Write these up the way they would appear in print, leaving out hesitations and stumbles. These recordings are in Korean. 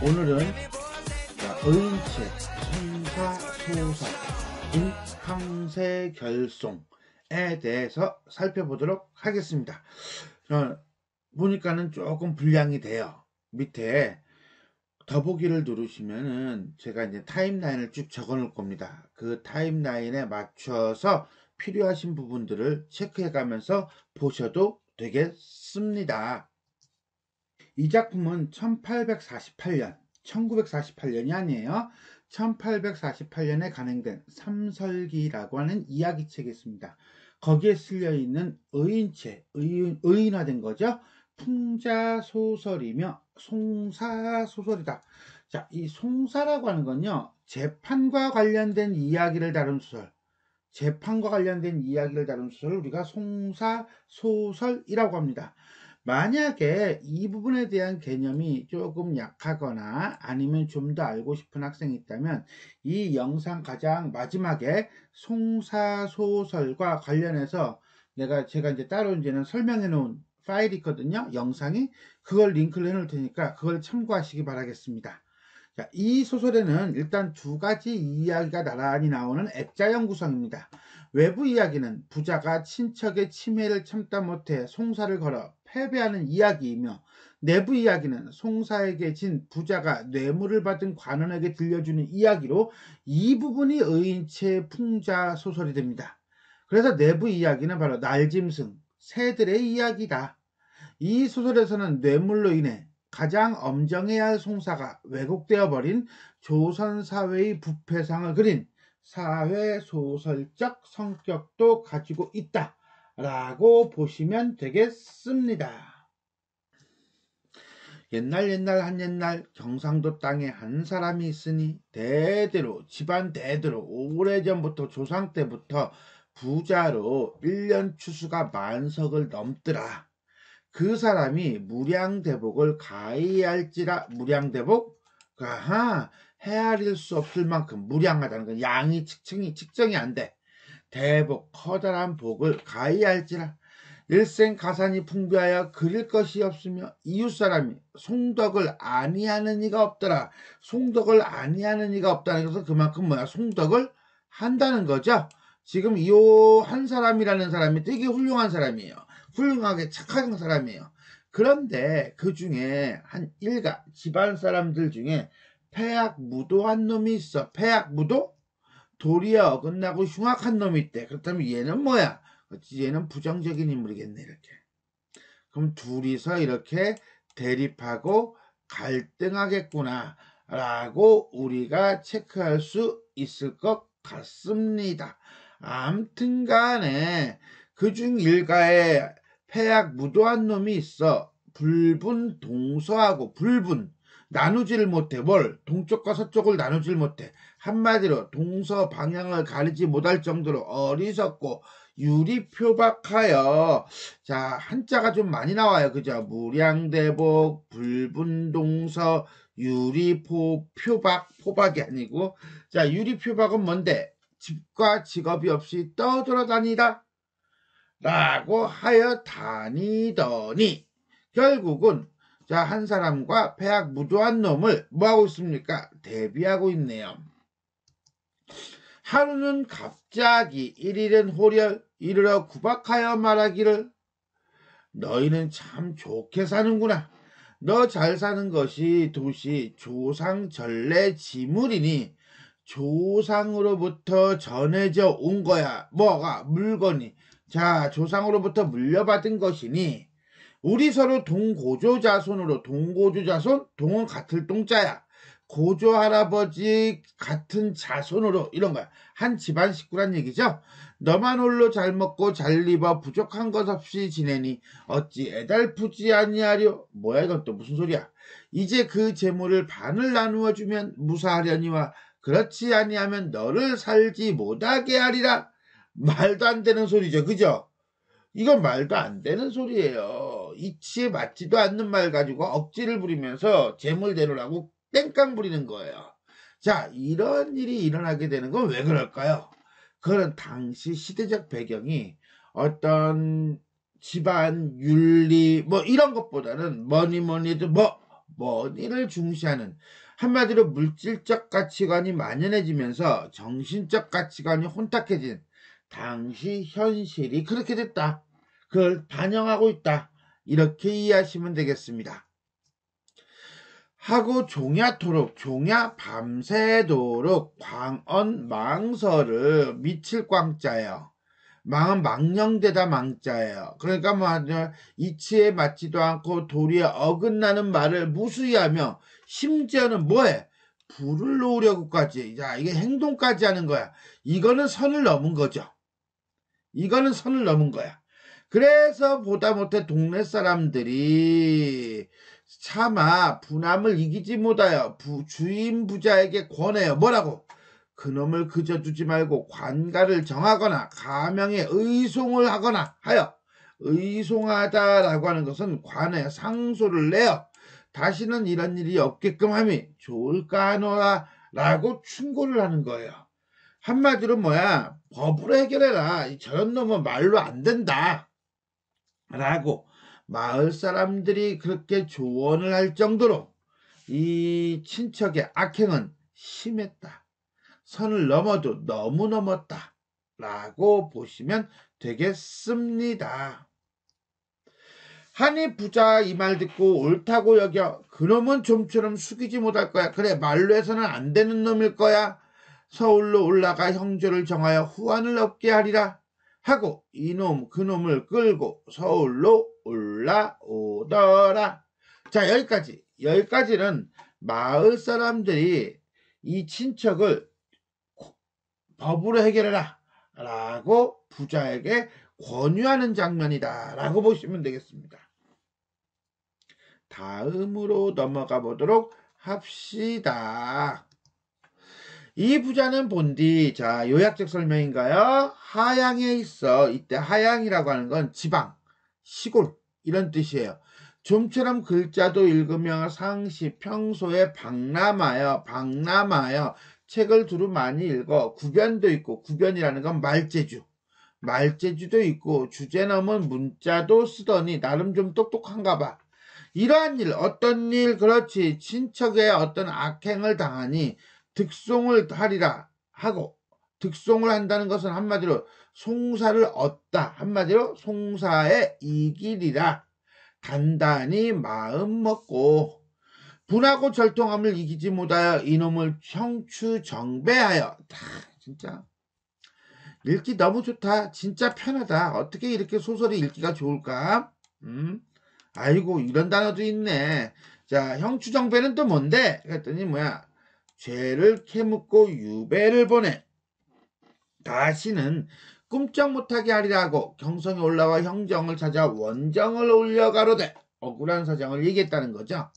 오늘은 의인책 성사소설인 황새결송에 대해서 살펴보도록 하겠습니다. 보니까는 조금 분량이 돼요. 밑에 더보기를 누르시면은 제가 이제 타임라인을 쭉 적어 놓을 겁니다. 그 타임라인에 맞춰서 필요하신 부분들을 체크해 가면서 보셔도 되겠습니다. 이 작품은 1948년이 아니에요. 1848년에 간행된 삼설기라고 하는 이야기책이 있습니다. 거기에 실려있는 의인화된 거죠. 풍자소설이며 송사소설이다. 자, 이 송사라고 하는 건요, 재판과 관련된 이야기를 다룬 소설, 소설을 우리가 송사소설이라고 합니다. 만약에 이 부분에 대한 개념이 조금 약하거나 아니면 좀 더 알고 싶은 학생이 있다면 이 영상 가장 마지막에 송사소설과 관련해서 제가 이제 따로 이제는 설명해 놓은 파일이 있거든요. 영상이. 그걸 링크를 해 놓을 테니까 그걸 참고하시기 바라겠습니다. 자, 이 소설에는 일단 두 가지 이야기가 나란히 나오는 액자형 구성입니다. 외부 이야기는 부자가 친척의 치매를 참다 못해 송사를 걸어 패배하는 이야기이며, 내부 이야기는 송사에게 진 부자가 뇌물을 받은 관원에게 들려주는 이야기로 이 부분이 의인체 풍자 소설이 됩니다. 그래서 내부 이야기는 바로 날짐승, 새들의 이야기다. 이 소설에서는 뇌물로 인해 가장 엄정해야 할 송사가 왜곡되어 버린 조선사회의 부패상을 그린 사회소설적 성격도 가지고 있다 라고 보시면 되겠습니다. 옛날 경상도 땅에 한 사람이 있으니 집안 대대로 오래전부터 조상 때부터 부자로 1년 추수가 만석을 넘더라. 그 사람이 무량대복을 가히할지라. 무량대복? 헤아릴 수 없을 만큼 무량하다는 건 양이 측정이 안 돼. 대복, 커다란 복을 가히할지라. 일생 가산이 풍부하여 그릴 것이 없으며 이웃사람이 송덕을 아니하는 이가 없더라. 송덕을 아니하는 이가 없다는 것은 그만큼 송덕을 한다는 거죠. 지금 이 한 사람이라는 사람이 되게 훌륭한 사람이에요. 훌륭하게 착한 사람이에요. 그런데 그 중에 한 일가 집안 사람들 중에 폐악무도한 놈이 있어. 폐악무도? 도리에 어긋나고 흉악한 놈이 있대. 그렇다면 얘는 뭐야? 얘는 부정적인 인물이겠네, 이렇게. 그럼 둘이서 이렇게 대립하고 갈등하겠구나 라고 우리가 체크할 수 있을 것 같습니다. 아무튼 간에 그중 일가에 폐악무도한 놈이 있어. 불분 동서하고 나누지를 못해. 동쪽과 서쪽을 나누질 못해. 한마디로 동서 방향을 가리지 못할 정도로 어리석고 유리표박하여, 자, 한자가 좀 많이 나와요. 그죠? 무량대복, 불분동서, 포박이 아니고, 자, 유리표박은 뭔데? 집과 직업이 없이 떠돌아다니다 라고 하여 다니더니 결국은 한 사람과 폐악무도한 놈을 뭐하고 있습니까? 대비하고 있네요. 하루는 갑자기 일일은 호련 이르러 구박하여 말하기를, 너희는 참 좋게 사는구나. 너 잘 사는 것이 도시 조상 전래 지물이니 조상으로부터 전해져 온 거야. 뭐가? 물건이. 자, 조상으로부터 물려받은 것이니 우리 서로 동고조자손, 동은 같을 동자야. 고조 할아버지 같은 자손으로, 이런 거야. 한 집안 식구란 얘기죠. 너만 홀로 잘 먹고 잘 입어 부족한 것 없이 지내니 어찌 애달프지 아니하려. 뭐야, 이건 또 무슨 소리야. 이제 그 재물을 반을 나누어 주면 무사하려니와 그렇지 아니하면 너를 살지 못하게 하리라. 말도 안 되는 소리죠. 그죠? 이건 말도 안 되는 소리예요. 이치에 맞지도 않는 말 가지고 억지를 부리면서 재물 내놓으라고 땡깡 부리는 거예요. 자, 이런 일이 일어나게 되는 건 왜 그럴까요? 그건 당시 시대적 배경이 어떤 집안 윤리 이런 것보다는 뭐니 해도 머니를 중시하는, 한마디로 물질적 가치관이 만연해지면서 정신적 가치관이 혼탁해진 당시 현실이 그렇게 됐다. 그걸 반영하고 있다. 이렇게 이해하시면 되겠습니다. 하고 종야토록, 종야 밤새도록 광언 망설을 미칠 광자예요. 망은 망령되다 망자예요. 그러니까 뭐 이치에 맞지도 않고 도리에 어긋나는 말을 무수히하며 심지어는 뭐해? 불을 놓으려고까지. 자, 이게 행동까지 하는 거야. 이거는 선을 넘은 거죠. 이거는 선을 넘은 거야. 그래서 보다 못해 동네 사람들이 차마 분함을 이기지 못하여 주인 부자에게 권해요. 뭐라고? 그놈을 그저 두지 말고 관가를 정하거나 가명에 의송을 하거나 하여, 의송하다라고 하는 것은 관에 상소를 내어 다시는 이런 일이 없게끔 함이 좋을까 하노라 라고 충고를 하는 거예요. 한마디로 뭐야? 법으로 해결해라. 저런 놈은 말로 안 된다 라고 마을 사람들이 그렇게 조언을 할 정도로 이 친척의 악행은 심했다. 선을 넘어도 너무 넘었다 라고 보시면 되겠습니다. 하니 부자 이 말 듣고 옳다고 여겨 그놈은 좀처럼 숙이지 못할 거야. 그래, 말로 해서는 안 되는 놈일 거야. 서울로 올라가 형조를 정하여 후환을 얻게 하리라 하고 이놈 그놈을 끌고 서울로 올라오더라. 자, 여기까지는 마을 사람들이 이 친척을 법으로 해결해라 라고 부자에게 권유하는 장면이다 라고 보시면 되겠습니다. 다음으로 넘어가 보도록 합시다. 이 부자는 본디, 자, 요약적 설명인가요? 하양에 있어. 이때 하양이라고 하는 건 지방, 시골 이런 뜻이에요. 좀처럼 글자도 읽으며 상시 평소에 박람하여 책을 두루 많이 읽어. 구변도 있고, 구변이라는 건 말재주도 있고, 주제 넘은 문자도 쓰더니 나름 좀 똑똑한가 봐. 이러한 일, 어떤 일, 그렇지, 친척의 어떤 악행을 당하니 득송을 하리라 하고, 득송을 한다는 것은 한마디로 송사를 얻다, 한마디로 송사에 이기리라 단단히 마음 먹고, 분하고 절통함을 이기지 못하여 이놈을 형추정배하여. 진짜 읽기 너무 좋다. 진짜 편하다. 어떻게 이렇게 소설이 읽기가 좋을까? 아이고, 이런 단어도 있네. 자, 형추정배는 또 뭔데? 그랬더니 뭐야? 죄를 캐묻고 유배를 보내 다시는 꿈쩍 못하게 하리라고 경성에 올라와 형정을 찾아 원정을 올려가로되 억울한 사정을 얘기했다는 거죠.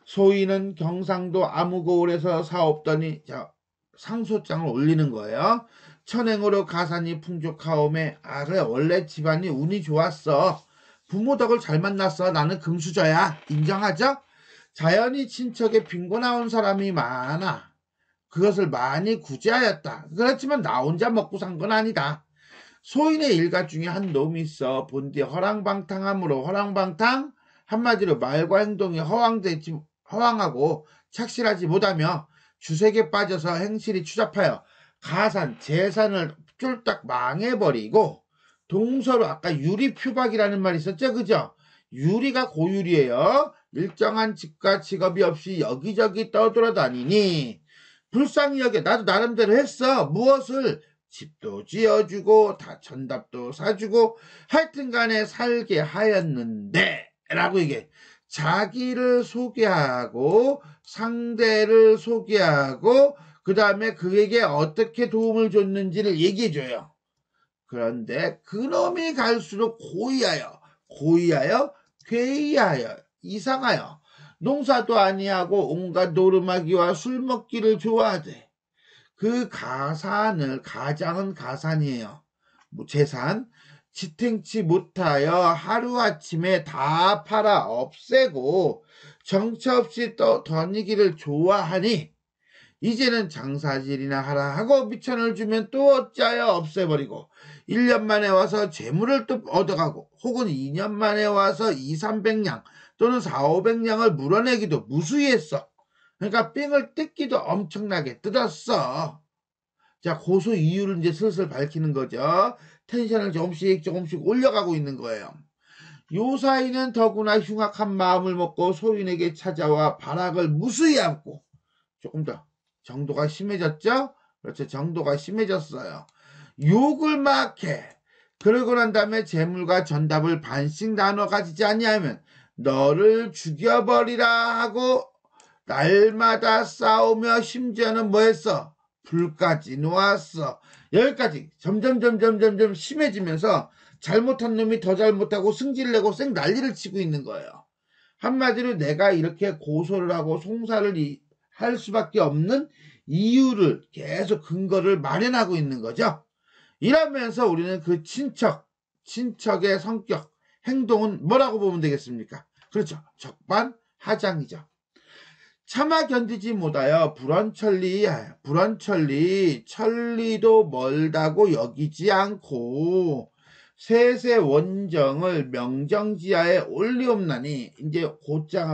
소인은 경상도 아무고을에서 사옵더니, 자, 상소장을 올리는 거예요. 천행으로 가산이 풍족하오매, 그래, 원래 집안이 운이 좋았어. 부모 덕을 잘 만났어. 나는 금수저야. 인정하죠? 자연히 친척에 빈곤하온 사람이 많아. 그것을 많이 구제하였다. 그렇지만 나 혼자 먹고 산 건 아니다. 소인의 일가 중에 한 놈이 있어. 본디 허랑방탕함으로, 허랑방탕? 한마디로 말과 행동이 허황하고 착실하지 못하며 주색에 빠져서 행실이 추잡하여 가산, 재산을 쫄딱 망해버리고, 동서로 아까 유리표박이라는 말이 있었죠? 그죠? 유리가 고유리예요. 일정한 집과 직업이 없이 여기저기 떠돌아다니니 불쌍히 여겨. 나도 나름대로 했어. 무엇을? 집도 지어주고 다 전답도 사주고 하여튼간에 살게 하였는데 라고 얘기해. 자기를 소개하고 상대를 소개하고 그 다음에 그에게 어떻게 도움을 줬는지를 얘기해줘요. 그런데 그놈이 갈수록 고의하여 괴이하여 이상하여 농사도 아니하고 온갖 노름하기와 술 먹기를 좋아하되 그 가장은 가산이에요. 재산 지탱치 못하여 하루아침에 다 팔아 없애고 정처 없이 던지기를 좋아하니 이제는 장사질이나 하라 하고 미천을 주면 또 어찌하여 없애버리고 1년 만에 와서 재물을 또 얻어가고 혹은 2년 만에 와서 2, 300냥 또는 4, 500냥을 물어내기도 무수히 했어. 그러니까 삥을 뜯기도 엄청나게 뜯었어. 자, 고소 이유를 이제 슬슬 밝히는 거죠. 텐션을 조금씩 올려가고 있는 거예요. 요 사이는 더구나 흉악한 마음을 먹고 소인에게 찾아와 발악을 무수히 안고 조금 더 정도가 심해졌죠? 그렇죠. 정도가 심해졌어요. 욕을 막 해. 그러고 난 다음에 재물과 전답을 반씩 나눠 가지지 아니하면 너를 죽여버리라 하고 날마다 싸우며 심지어는 뭐 했어? 불까지 놓았어. 여기까지 점점 심해지면서 잘못한 놈이 더 잘못하고 승질을 내고 쌩 난리를 치고 있는 거예요. 한마디로 내가 이렇게 고소를 하고 송사를 할 수밖에 없는 이유를 계속 근거를 마련하고 있는 거죠. 이러면서 우리는 그 친척의 성격, 행동은 뭐라고 보면 되겠습니까? 그렇죠. 적반하장이죠. 차마 견디지 못하여 천리도 멀다고 여기지 않고 세세 원정을 명정지하에 올리옵나니 이제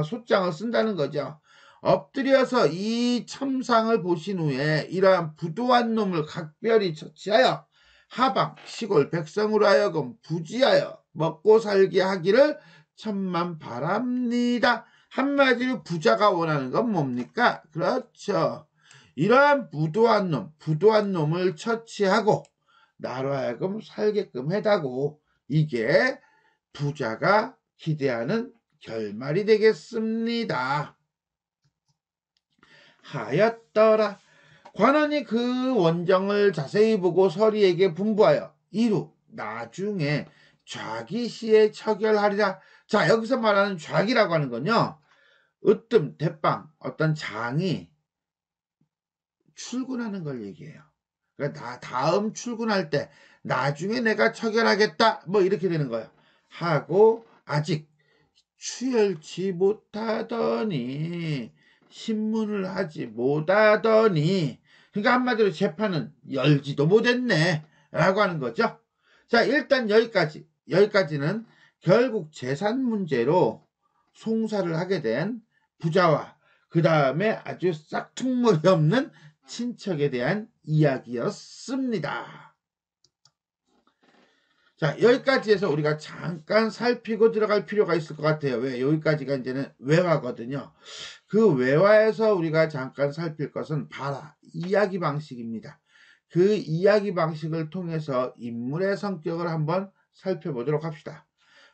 소장을 쓴다는 거죠. 엎드려서 이 참상을 보신 후에 이러한 부도한 놈을 각별히 처치하여 하방 시골 백성으로 하여금 부지하여 먹고 살게 하기를 천만 바랍니다. 한마디로 부자가 원하는 건 뭡니까? 그렇죠. 이러한 부도한 놈을 처치하고 나로 하여금 살게끔 해다고 이게 부자가 기대하는 결말이 되겠습니다. 하였더라. 관원이 그 원정을 자세히 보고 서리에게 분부하여 이루 나중에 좌기시에 처결하리라. 자, 여기서 말하는 좌기라고 하는 건요, 으뜸, 대빵, 어떤 장이 출근하는 걸 얘기해요. 그러니까 다음 출근할 때 나중에 내가 처결하겠다 뭐 이렇게 되는 거예요. 하고 아직 추열치 못하더니 신문을 하지 못하더니 그러니까 한마디로 재판은 열지도 못했네 라고 하는 거죠. 자, 일단 여기까지는 결국 재산 문제로 송사를 하게 된 부자와 그 다음에 아주 싹퉁머리 없는 친척에 대한 이야기였습니다. 자, 여기까지 해서 우리가 잠깐 살피고 들어갈 필요가 있을 것 같아요. 왜? 여기까지가 이제는 외화거든요. 그 외화에서 우리가 잠깐 살필 것은 바라, 이야기 방식입니다. 그 이야기 방식을 통해서 인물의 성격을 한번 살펴보도록 합시다.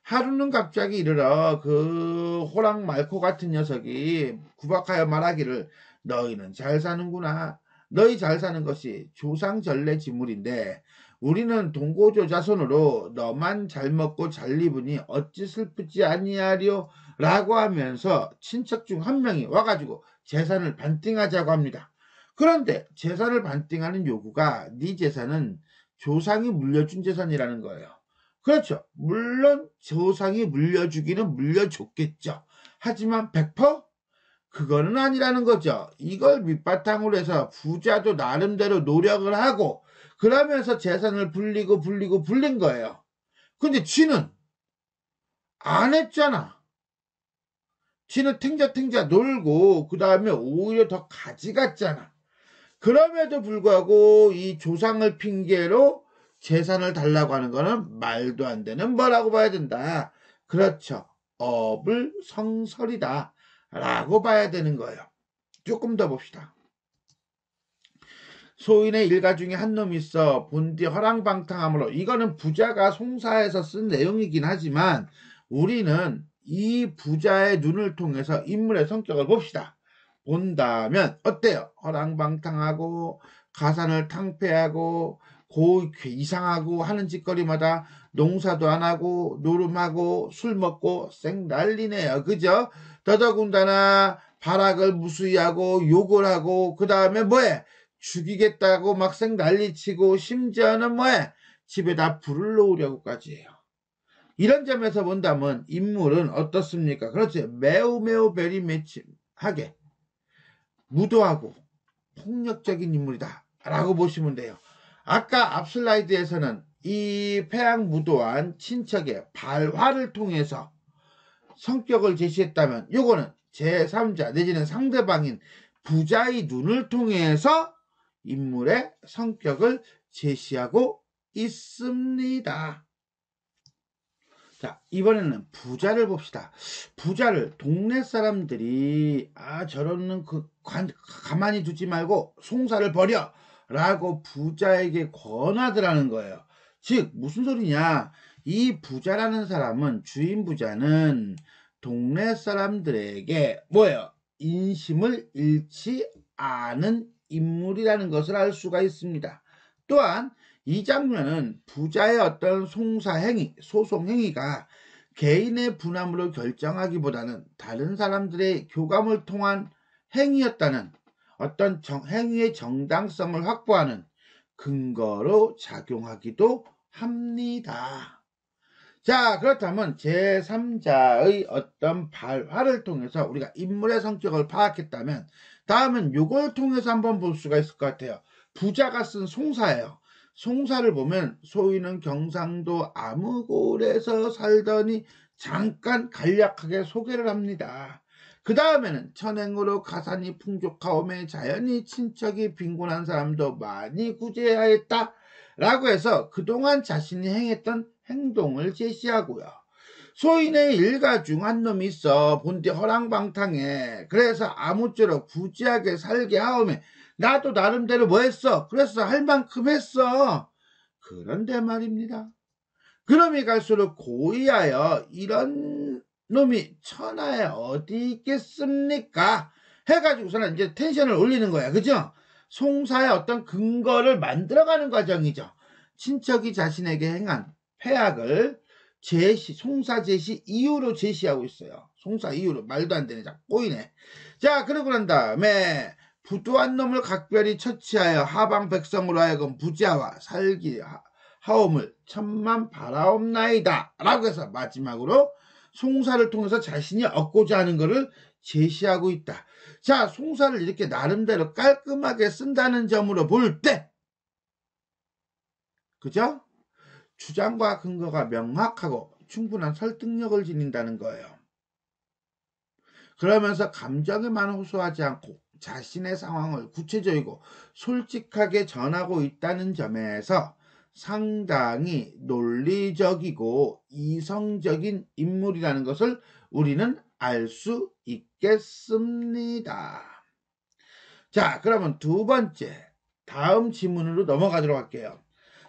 하루는 갑자기 이르러 그 호랑 말코 같은 녀석이 구박하여 말하기를 너희는 잘 사는구나. 너희 잘 사는 것이 조상전래 지물인데 우리는 동고조 자손으로 너만 잘 먹고 잘 입으니 어찌 슬프지 아니하리요 라고 하면서 친척 중 한 명이 와가지고 재산을 반띵하자고 합니다. 그런데 재산을 반띵하는 요구가 네 재산은 조상이 물려준 재산이라는 거예요. 그렇죠. 물론 조상이 물려주기는 물려줬겠죠. 하지만 100%? 그거는 아니라는 거죠. 이걸 밑바탕으로 해서 부자도 나름대로 노력을 하고 그러면서 재산을 불린 거예요. 근데 쥐는 안 했잖아. 쥐는 탱자탱자 놀고 그 다음에 오히려 더 가져갔잖아. 그럼에도 불구하고 이 조상을 핑계로 재산을 달라고 하는 거는 말도 안 되는 뭐라고 봐야 된다. 그렇죠. 어불성설이다 라고 봐야 되는 거예요. 조금 더 봅시다. 소인의 일가 중에 한 놈이 있어 본디 허랑방탕함으로 이거는 부자가 송사에서 쓴 내용이긴 하지만 우리는 이 부자의 눈을 통해서 인물의 성격을 봅시다. 본다면 어때요? 허랑방탕하고 가산을 탕폐하고 이상하고 하는 짓거리마다 농사도 안 하고 노름하고 술 먹고 쌩 난리네요. 그죠? 더더군다나 발악을 무수히 하고 욕을 하고 그 다음에 뭐해? 죽이겠다고 막 쌩 난리치고 심지어는 뭐해? 집에다 불을 놓으려고까지 해요. 이런 점에서 본다면 인물은 어떻습니까? 그렇지. 매우 베리매치하게 무도하고 폭력적인 인물이다 라고 보시면 돼요. 아까 앞 슬라이드에서는 이 폐양무도한 친척의 발화를 통해서 성격을 제시했다면 요거는 제3자 내지는 상대방인 부자의 눈을 통해서 인물의 성격을 제시하고 있습니다. 자, 이번에는 부자를 봅시다. 부자를 동네 사람들이 저런 가만히 두지 말고 송사를 벌여 라고 부자에게 권하더라는 거예요. 즉 무슨 소리냐, 이 부자라는 사람은, 주인 부자는 동네 사람들에게 뭐예요? 인심을 잃지 않은 인물이라는 것을 알 수가 있습니다. 또한 이 장면은 부자의 어떤 송사행위, 소송행위가 개인의 분함으로 결정하기보다는 다른 사람들의 교감을 통한 행위였다는 어떤 행위의 정당성을 확보하는 근거로 작용하기도 합니다. 자, 그렇다면 제3자의 어떤 발화를 통해서 우리가 인물의 성격을 파악했다면 다음은 이걸 통해서 한번 볼 수가 있을 것 같아요. 부자가 쓴 송사예요. 송사를 보면 소인은 경상도 아무골에서 살더니 잠깐 간략하게 소개를 합니다. 그 다음에는 천행으로 가산이 풍족하오매 자연히 친척이 빈곤한 사람도 많이 구제하였다 라고 해서 그동안 자신이 행했던 행동을 제시하고요. 소인의 일가 중 한 놈이 있어 본디 허랑방탕해. 그래서 아무쪼록 부지하게 살게 하오매 나도 나름대로 뭐 했어? 그래서 할 만큼 했어. 그런데 말입니다. 그놈이 갈수록 고의하여 이런 놈이 천하에 어디 있겠습니까? 해가지고서는 이제 텐션을 올리는 거야. 그죠? 송사의 어떤 근거를 만들어가는 과정이죠. 친척이 자신에게 행한 폐악을 송사 제시 이유로 제시하고 있어요. 송사 이유로. 말도 안 되네. 자, 꼬이네. 자, 그러고 난 다음에 부도한 놈을 각별히 처치하여 하방 백성으로 하여금 부자와 살기 하옴을 천만 바라옵나이다 라고 해서 마지막으로 송사를 통해서 자신이 얻고자 하는 것을 제시하고 있다. 자, 송사를 이렇게 나름대로 깔끔하게 쓴다는 점으로 볼 때, 그죠? 주장과 근거가 명확하고 충분한 설득력을 지닌다는 거예요. 그러면서 감정에만 호소하지 않고 자신의 상황을 구체적이고 솔직하게 전하고 있다는 점에서 상당히 논리적이고 이성적인 인물이라는 것을 우리는 알 수 있겠습니다. 자, 그러면 두 번째, 다음 지문으로 넘어가도록 할게요.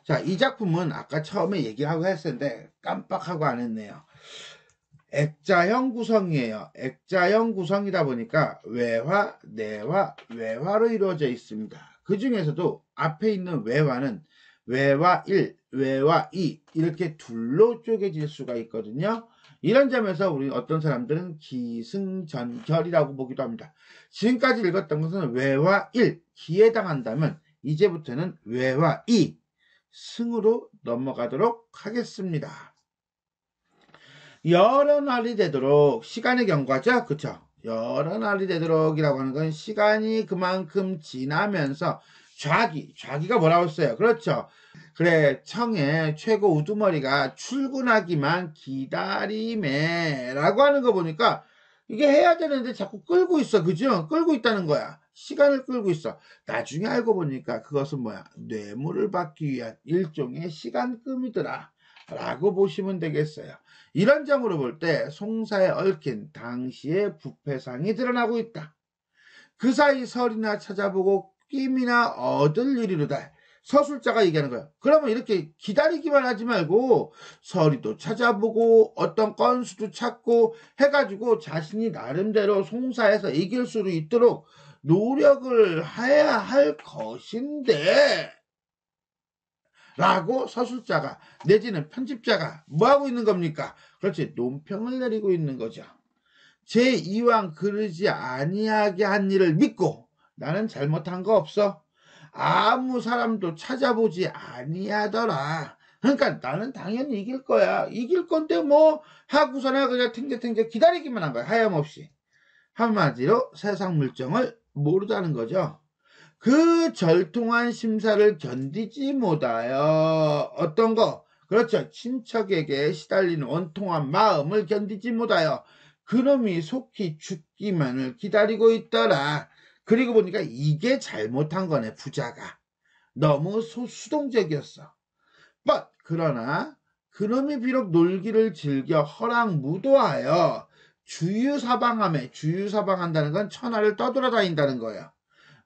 자, 이 작품은 아까 처음에 얘기하고 했었는데 깜빡하고 안 했네요. 액자형 구성이에요. 액자형 구성이다 보니까 외화, 내화, 외화로 이루어져 있습니다. 그 중에서도 앞에 있는 외화는 외화 1, 외화 2 이렇게 둘로 쪼개질 수가 있거든요. 이런 점에서 우리 어떤 사람들은 기승전결이라고 보기도 합니다. 지금까지 읽었던 것은 외화 1, 기에 해당한다면 이제부터는 외화 2, 승으로 넘어가도록 하겠습니다. 여러 날이 되도록 시간의 경과죠. 그쵸? 여러 날이 되도록이라고 하는 건 시간이 그만큼 지나면서 좌기가 뭐라고 했어요? 그렇죠. 그래, 청의 최고 우두머리가 출근하기만 기다림에 라고 하는 거 보니까 이게 해야 되는데 자꾸 끌고 있어. 그죠? 끌고 있다는 거야. 시간을 끌고 있어. 나중에 알고 보니까 그것은 뭐야? 뇌물을 받기 위한 일종의 시간금이더라 라고 보시면 되겠어요. 이런 점으로 볼 때 송사에 얽힌 당시의 부패상이 드러나고 있다. 그 사이 설이나 찾아보고 끼임이나 얻을 일이로다. 서술자가 얘기하는 거야. 그러면 이렇게 기다리기만 하지 말고 서리도 찾아보고 어떤 건수도 찾고 해가지고 자신이 나름대로 송사에서 이길 수 있도록 노력을 해야 할 것인데 라고 서술자가 내지는 편집자가 뭐하고 있는 겁니까? 그렇지, 논평을 내리고 있는 거죠. 제 이왕 그러지 아니하게 한 일을 믿고 나는 잘못한 거 없어. 아무 사람도 찾아보지 아니하더라. 그러니까 나는 당연히 이길 거야. 이길 건데 뭐 하고서나 그냥 탱자탱자 기다리기만 한 거야. 하염없이. 한마디로 세상 물정을 모르다는 거죠. 그 절통한 심사를 견디지 못하여 어떤 거? 그렇죠. 친척에게 시달리는 원통한 마음을 견디지 못하여 그놈이 속히 죽기만을 기다리고 있더라. 그리고 보니까 이게 잘못한 거네. 부자가 너무 수동적이었어. 그러나 그놈이 비록 놀기를 즐겨 허락무도하여 주유사방한다는 건 천하를 떠돌아다닌다는 거예요.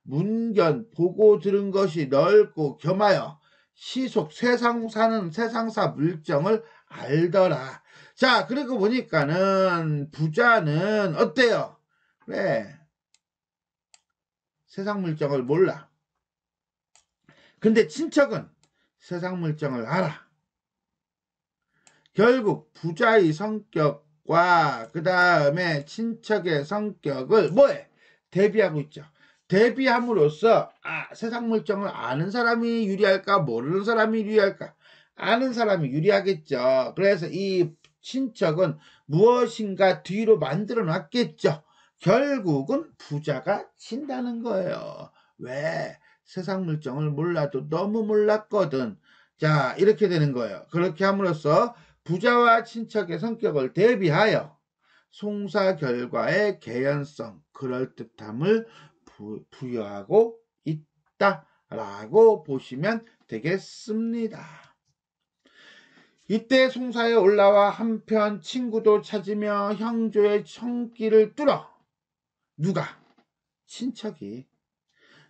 문견 보고 들은 것이 넓고 겸하여 시속 세상사 물정을 알더라. 자, 그리고 보니까는 부자는 어때요? 그래, 세상 물정을 몰라. 근데 친척은 세상 물정을 알아. 결국 부자의 성격과 그 다음에 친척의 성격을 뭐해? 대비하고 있죠. 대비함으로써 세상 물정을 아는 사람이 유리할까 모르는 사람이 유리할까? 아는 사람이 유리하겠죠. 그래서 이 친척은 무엇인가 뒤로 만들어 놨겠죠. 결국은 부자가 진다는 거예요. 왜? 세상 물정을 몰라도 너무 몰랐거든. 자, 이렇게 되는 거예요. 그렇게 함으로써 부자와 친척의 성격을 대비하여 송사 결과의 개연성, 그럴듯함을 부여하고 있다라고 보시면 되겠습니다. 이때 송사에 올라와 한편 친구도 찾으며 형조의 청기를 뚫어 누가? 친척이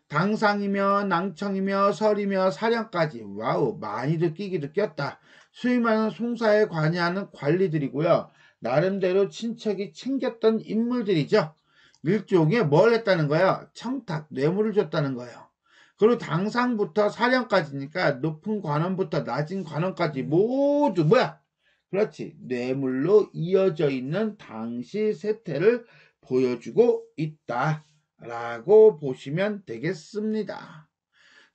당상이며 낭청이며 설이며 사령까지 와우 많이도 끼기도 꼈다. 수임하는 송사에 관여하는 관리들이고요. 나름대로 친척이 챙겼던 인물들이죠. 일종의 뭘 했다는 거예요? 청탁, 뇌물을 줬다는 거예요. 그리고 당상부터 사령까지니까 높은 관원부터 낮은 관원까지 모두 뭐야? 그렇지, 뇌물로 이어져 있는 당시 세태를 보여주고 있다 라고 보시면 되겠습니다.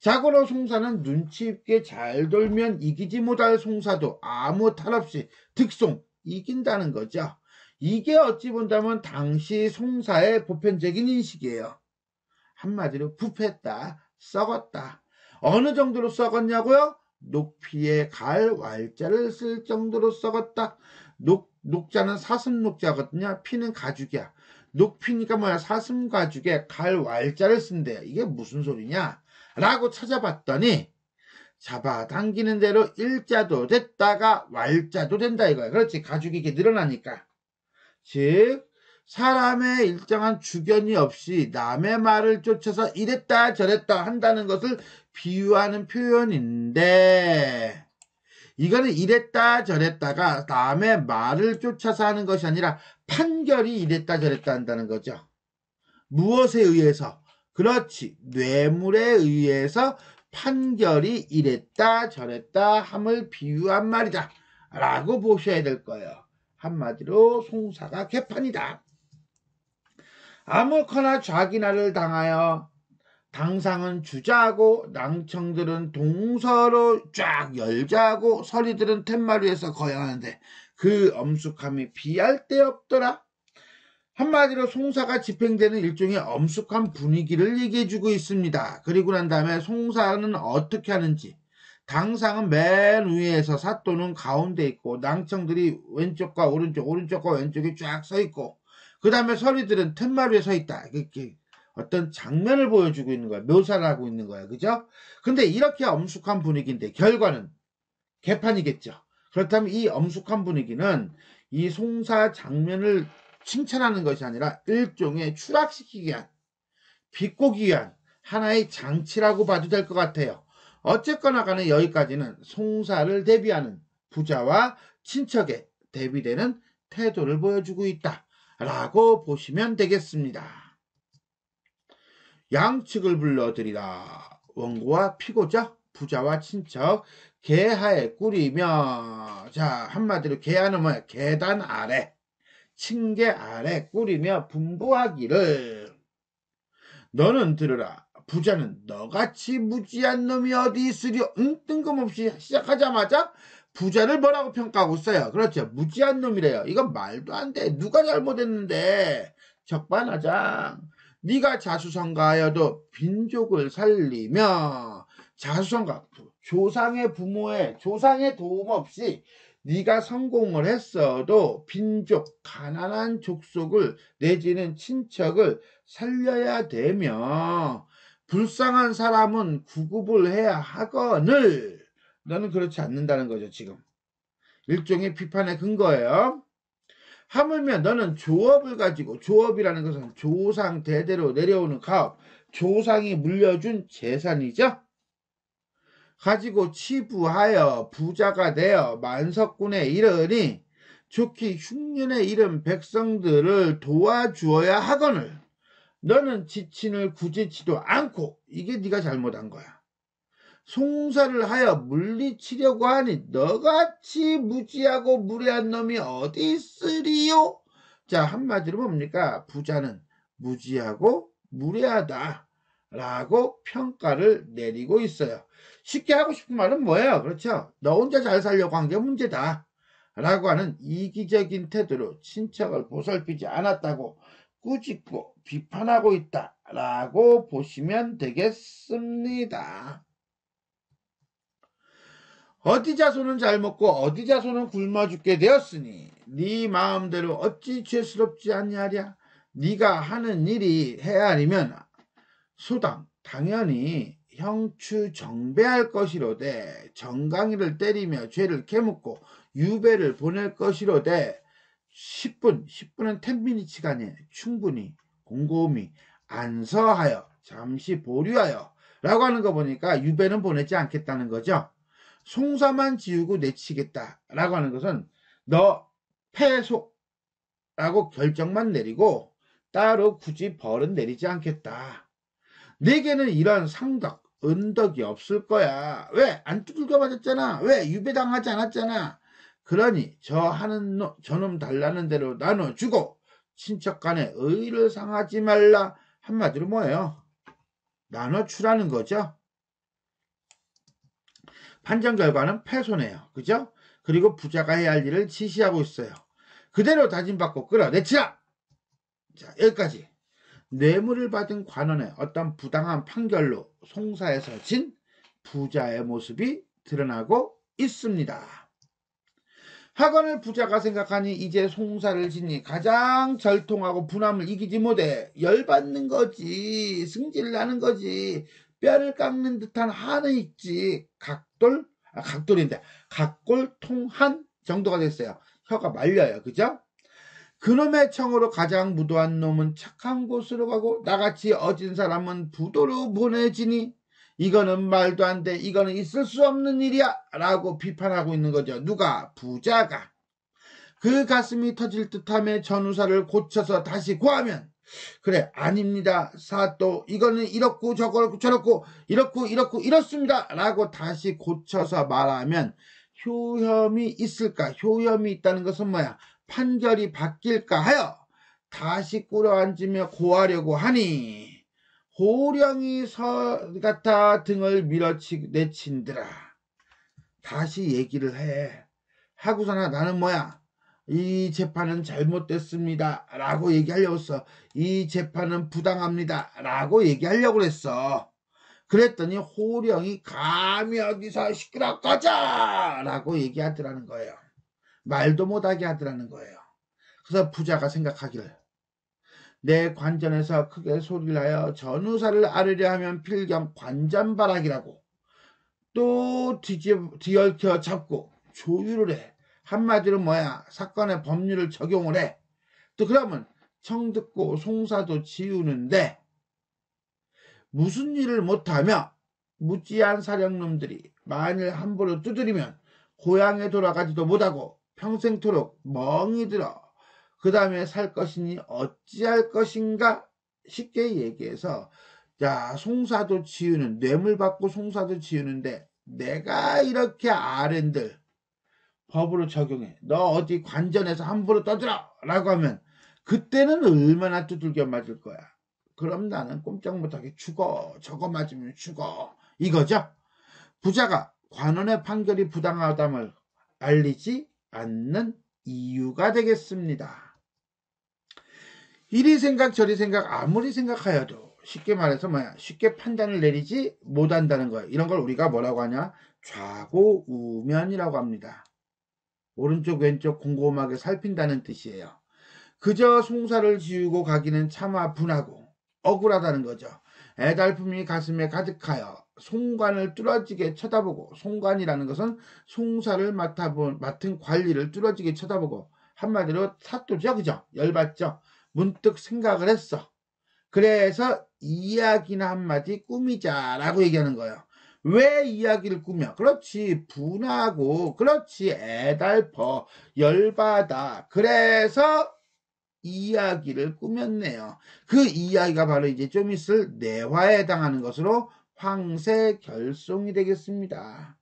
자고로 송사는 눈치 있게 잘 돌면 이기지 못할 송사도 아무 탈 없이 득송, 이긴다는 거죠. 이게 어찌 본다면 당시 송사의 보편적인 인식이에요. 한마디로 부패했다, 썩었다. 어느 정도로 썩었냐고요? 녹피에 갈 왈자를 쓸 정도로 썩었다. 녹자는 사슴녹자거든요. 피는 가죽이야. 녹피니까 뭐야? 사슴 가죽에 갈 왈자를 쓴대요. 이게 무슨 소리냐? 라고 찾아봤더니 잡아당기는 대로 일자도 됐다가 왈자도 된다 이거야. 그렇지, 가죽이 이렇게 늘어나니까. 즉 사람의 일정한 주견이 없이 남의 말을 쫓아서 이랬다 저랬다 한다는 것을 비유하는 표현인데, 이거는 이랬다 저랬다가 남의 말을 쫓아서 하는 것이 아니라 판결이 이랬다 저랬다 한다는 거죠. 무엇에 의해서? 그렇지, 뇌물에 의해서 판결이 이랬다 저랬다 함을 비유한 말이다 라고 보셔야 될 거예요. 한마디로 송사가 개판이다. 아무거나 좌기나를 당하여 당상은 주자하고 낭청들은 동서로 쫙 열자하고 서리들은 툇마루에서 거행하는데 그 엄숙함이 비할 데 없더라. 한마디로 송사가 집행되는 일종의 엄숙한 분위기를 얘기해주고 있습니다. 그리고 난 다음에 송사는 어떻게 하는지, 당상은 맨 위에서 사또는 가운데 있고 낭청들이 왼쪽과 오른쪽과 왼쪽에 쫙 서 있고, 그 다음에 서리들은 툇마루에 서 있다. 이렇게 어떤 장면을 보여주고 있는 거야. 묘사를 하고 있는 거야. 그죠? 근데 이렇게 엄숙한 분위기인데 결과는 개판이겠죠. 그렇다면 이 엄숙한 분위기는 이 송사 장면을 칭찬하는 것이 아니라 일종의 추락시키기 위한, 비꼬기 위한 하나의 장치라고 봐도 될 것 같아요. 어쨌거나 간에 여기까지는 송사를 대비하는 부자와 친척에 대비되는 태도를 보여주고 있다 라고 보시면 되겠습니다. 양측을 불러들이라. 원고와 피고죠. 부자와 친척 계하에 꾸리며, 자, 한마디로 계하는 뭐야? 계단 아래, 층계 아래 꾸리며 분부하기를. 너는 들으라. 부자는 너같이 무지한 놈이 어디 있으려. 뜬금없이 시작하자마자 부자를 뭐라고 평가하고 있어요? 그렇죠, 무지한 놈이래요. 이건 말도 안 돼. 누가 잘못했는데. 적반하장. 네가 자수성가하여도 빈족을 살리며 자수성가 조상의 부모의 조상의 도움 없이 네가 성공을 했어도 빈족 가난한 족속을 내지는 친척을 살려야 되며 불쌍한 사람은 구급을 해야 하거늘 너는 그렇지 않는다는 거죠. 지금 일종의 비판의 근거예요. 하물며 너는 조업을 가지고, 조업이라는 것은 조상 대대로 내려오는 가업, 조상이 물려준 재산이죠. 가지고 치부하여 부자가 되어 만석군에 이르니 좋기 흉년에 이른 백성들을 도와주어야 하거늘 너는 지친을 구제치도 않고 이게 네가 잘못한 거야. 송사를 하여 물리치려고 하니 너같이 무지하고 무례한 놈이 어디 있으리요? 자, 한마디로 뭡니까? 부자는 무지하고 무례하다 라고 평가를 내리고 있어요. 쉽게 하고 싶은 말은 뭐예요? 그렇죠? 너 혼자 잘 살려고 한 게 문제다 라고 하는 이기적인 태도로 친척을 보살피지 않았다고 꾸짖고 비판하고 있다 라고 보시면 되겠습니다. 어디 자손은 잘 먹고 어디 자손은 굶어 죽게 되었으니 네 마음대로 어찌 죄스럽지 않냐랴. 네가 하는 일이 헤아리면 소당 당연히 형추 정배할 것이로되 정강이를 때리며 죄를 캐묻고 유배를 보낼 것이로되 10분은 10미니츠가 아니에요. 충분히 곰곰이 안서하여 잠시 보류하여 라고 하는 거 보니까 유배는 보내지 않겠다는 거죠. 송사만 지우고 내치겠다 라고 하는 것은 너 패소라고 결정만 내리고 따로 굳이 벌은 내리지 않겠다. 내게는 이런 상덕, 은덕이 없을 거야. 왜? 안 두들겨 맞았잖아. 왜? 유배당하지 않았잖아. 그러니 저놈 달라는 대로 나눠주고 친척 간에 의의를 상하지 말라. 한마디로 뭐예요? 나눠주라는 거죠. 판정 결과는 패소네요. 그죠? 그리고 부자가 해야 할 일을 지시하고 있어요. 그대로 다짐받고 끌어내치라! 자, 여기까지. 뇌물을 받은 관원의 어떤 부당한 판결로 송사에서 진 부자의 모습이 드러나고 있습니다. 학원을 부자가 생각하니 이제 송사를 지니 가장 절통하고 분함을 이기지 못해 열받는 거지, 승질 나는 거지, 뼈를 깎는 듯한 한은 있지. 각돌인데 각골통한 정도가 됐어요. 혀가 말려요. 그죠? 그놈의 청으로 가장 무도한 놈은 착한 곳으로 가고 나같이 어진 사람은 부도로 보내지니 이거는 말도 안 돼. 이거는 있을 수 없는 일이야 라고 비판하고 있는 거죠. 누가? 부자가. 그 가슴이 터질 듯함에 전우사를 고쳐서 다시 고하면 그래 아닙니다. 사또 이거는 이렇고 저렇고 이렇고 이렇습니다 라고 다시 고쳐서 말하면 효염이 있을까? 효염이 있다는 것은 뭐야? 판결이 바뀔까 하여 다시 꿇어앉으며 고하려고 하니 호령이 같아 등을 내친드라. 다시 얘기를 해. 하고서나 나는 뭐야? 이 재판은 잘못됐습니다 라고 얘기하려고 했어. 이 재판은 부당합니다 라고 얘기하려고 했어. 그랬더니 호령이 감히 어디서 시끄러 꺼져 라고 얘기하더라는 거예요. 말도 못하게 하더라는 거예요. 그래서 부자가 생각하기를 내 관전에서 크게 소리를 하여 전우사를 앓으려 하면 필경 관전바락이라고 또 뒤얽혀 잡고 조율을 해. 한마디로 뭐야? 사건의 법률을 적용을 해. 또 그러면 청듣고 송사도 지우는데 무슨 일을 못하며 무지한 사령놈들이 만일 함부로 두드리면 고향에 돌아가지도 못하고 평생토록 멍이 들어 그 다음에 살 것이니 어찌할 것인가? 쉽게 얘기해서 자 송사도 지우는 뇌물 받고 송사도 지우는데 내가 이렇게 아랜들 법으로 적용해. 너 어디 관전에서 함부로 떠들어 라고 하면 그때는 얼마나 두들겨 맞을 거야. 그럼 나는 꼼짝 못하게 죽어. 저거 맞으면 죽어. 이거죠. 부자가 관원의 판결이 부당하다을 알리지 않는 이유가 되겠습니다. 이리 생각 저리 생각 아무리 생각하여도 쉽게 말해서 뭐야? 쉽게 판단을 내리지 못한다는 거예요. 이런 걸 우리가 뭐라고 하냐? 좌고우면이라고 합니다. 오른쪽 왼쪽 곰곰하게 살핀다는 뜻이에요. 그저 송사를 지우고 가기는 차마 분하고 억울하다는 거죠. 애달픔이 가슴에 가득하여 송관을 뚫어지게 쳐다보고, 송관이라는 것은 송사를 맡은 관리를 뚫어지게 쳐다보고, 한마디로 사또죠, 그죠? 열받죠? 문득 생각을 했어. 그래서 이야기나 한마디 꾸미자라고 얘기하는 거예요. 왜 이야기를 꾸며? 그렇지, 분하고, 그렇지, 애달퍼, 열받아. 그래서 이야기를 꾸몄네요. 그 이야기가 바로 이제 좀 있을 내화에 해당하는 것으로 황새결송이 되겠습니다.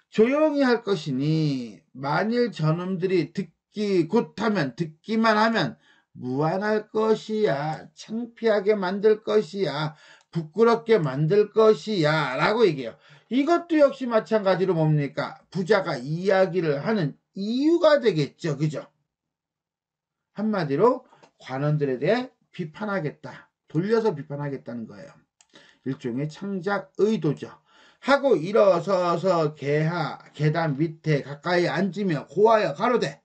조용히 할 것이니 만일 저놈들이 듣기 곧하면, 듣기만 하면 무안할 것이야, 창피하게 만들 것이야, 부끄럽게 만들 것이야 라고 얘기해요. 이것도 역시 마찬가지로 뭡니까? 부자가 이야기를 하는 이유가 되겠죠. 그죠? 한마디로 관원들에 대해 비판하겠다. 돌려서 비판하겠다는 거예요. 일종의 창작 의도죠. 하고 일어서서 계단 밑에 가까이 앉으며 고하여 가로되,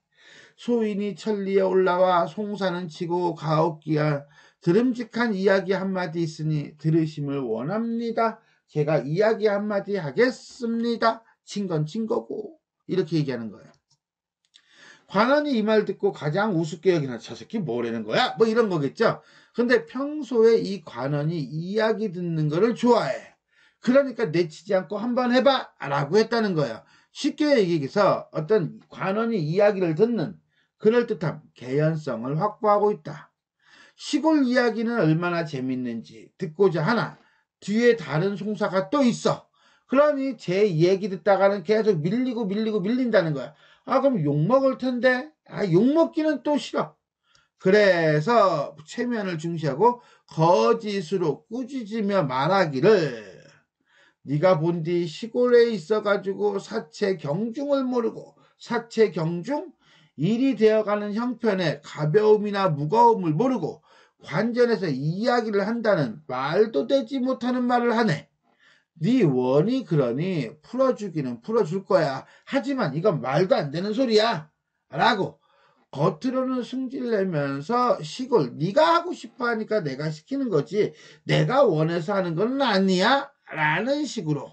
소인이 천리에 올라와 송사는 치고 가옵기야 드름직한 이야기 한마디 있으니 들으심을 원합니다. 제가 이야기 한마디 하겠습니다. 친 건 친 거고. 이렇게 얘기하는 거예요. 관원이 이 말 듣고 가장 우습게 여기나, 저 새끼 뭐라는 거야? 뭐 이런 거겠죠. 근데 평소에 이 관원이 이야기 듣는 거를 좋아해. 그러니까 내치지 않고 한번 해봐 라고 했다는 거예요. 쉽게 얘기해서 어떤 관원이 이야기를 듣는 그럴듯한 개연성을 확보하고 있다. 시골 이야기는 얼마나 재밌는지 듣고자 하나 뒤에 다른 송사가 또 있어. 그러니 제 얘기 듣다가는 계속 밀린다는 거야. 아, 그럼 욕먹을 텐데. 아, 욕먹기는 또 싫어. 그래서 체면을 중시하고 거짓으로 꾸짖으며 말하기를, 네가 본디 시골에 있어가지고 사체 경중을 모르고, 사체 경중? 일이 되어가는 형편의 가벼움이나 무거움을 모르고 관전에서 이야기를 한다는 말도 되지 못하는 말을 하네. 네 원이 그러니 풀어주기는 풀어줄 거야. 하지만 이건 말도 안 되는 소리야 라고 겉으로는 승질내면서 시골 네가 하고 싶어 하니까 내가 시키는 거지 내가 원해서 하는 건 아니야 라는 식으로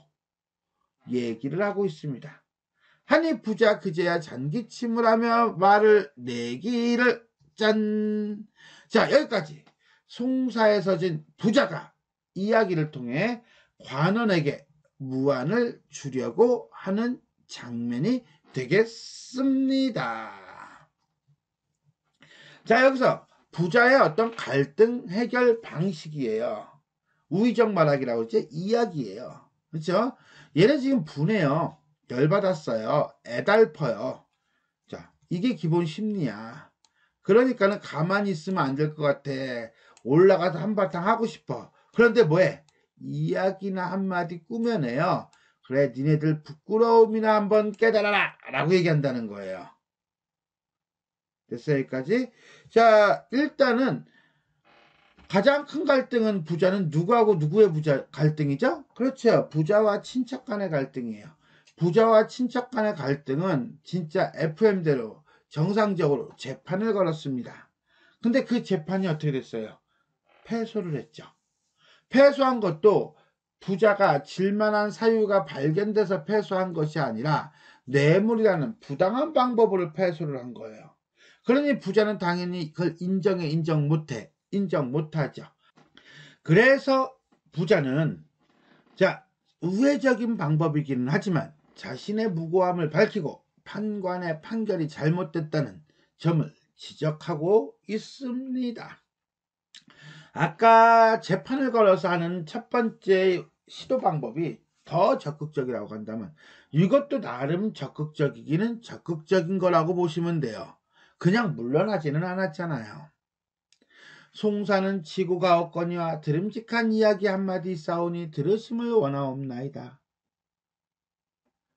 얘기를 하고 있습니다. 하니 부자 그제야 잔기침을 하며 말을 내기를 짠. 자, 여기까지 송사에서 진 부자가 이야기를 통해 관원에게 무안을 주려고 하는 장면이 되겠습니다. 자, 여기서 부자의 어떤 갈등 해결 방식이에요. 우의적 말하기라고 했지? 이야기예요. 그렇죠? 얘는 지금 분해요. 열받았어요. 애달퍼요. 자, 이게 기본 심리야. 그러니까는 가만히 있으면 안 될 것 같아. 올라가서 한바탕 하고 싶어. 그런데 뭐해? 이야기나 한마디 꾸며내요. 그래, 니네들 부끄러움이나 한번 깨달아라 라고 얘기한다는 거예요. 됐어요, 여기까지? 자, 일단은 가장 큰 갈등은 부자는 누구하고 누구의 부자 갈등이죠? 그렇죠. 부자와 친척 간의 갈등이에요. 부자와 친척 간의 갈등은 진짜 FM대로 정상적으로 재판을 걸었습니다. 근데 그 재판이 어떻게 됐어요? 패소를 했죠. 패소한 것도 부자가 질만한 사유가 발견돼서 패소한 것이 아니라 뇌물이라는 부당한 방법으로 패소를 한 거예요. 그러니 부자는 당연히 그걸 인정 못하죠. 그래서 부자는 자, 우회적인 방법이기는 하지만 자신의 무고함을 밝히고 판관의 판결이 잘못됐다는 점을 지적하고 있습니다. 아까 재판을 걸어서 하는 첫 번째 시도 방법이 더 적극적이라고 한다면 이것도 나름 적극적이기는 적극적인 거라고 보시면 돼요. 그냥 물러나지는 않았잖아요. 송사는 치고 가옵거니와 드름직한 이야기 한마디 싸우니 들으심을 원하옵나이다.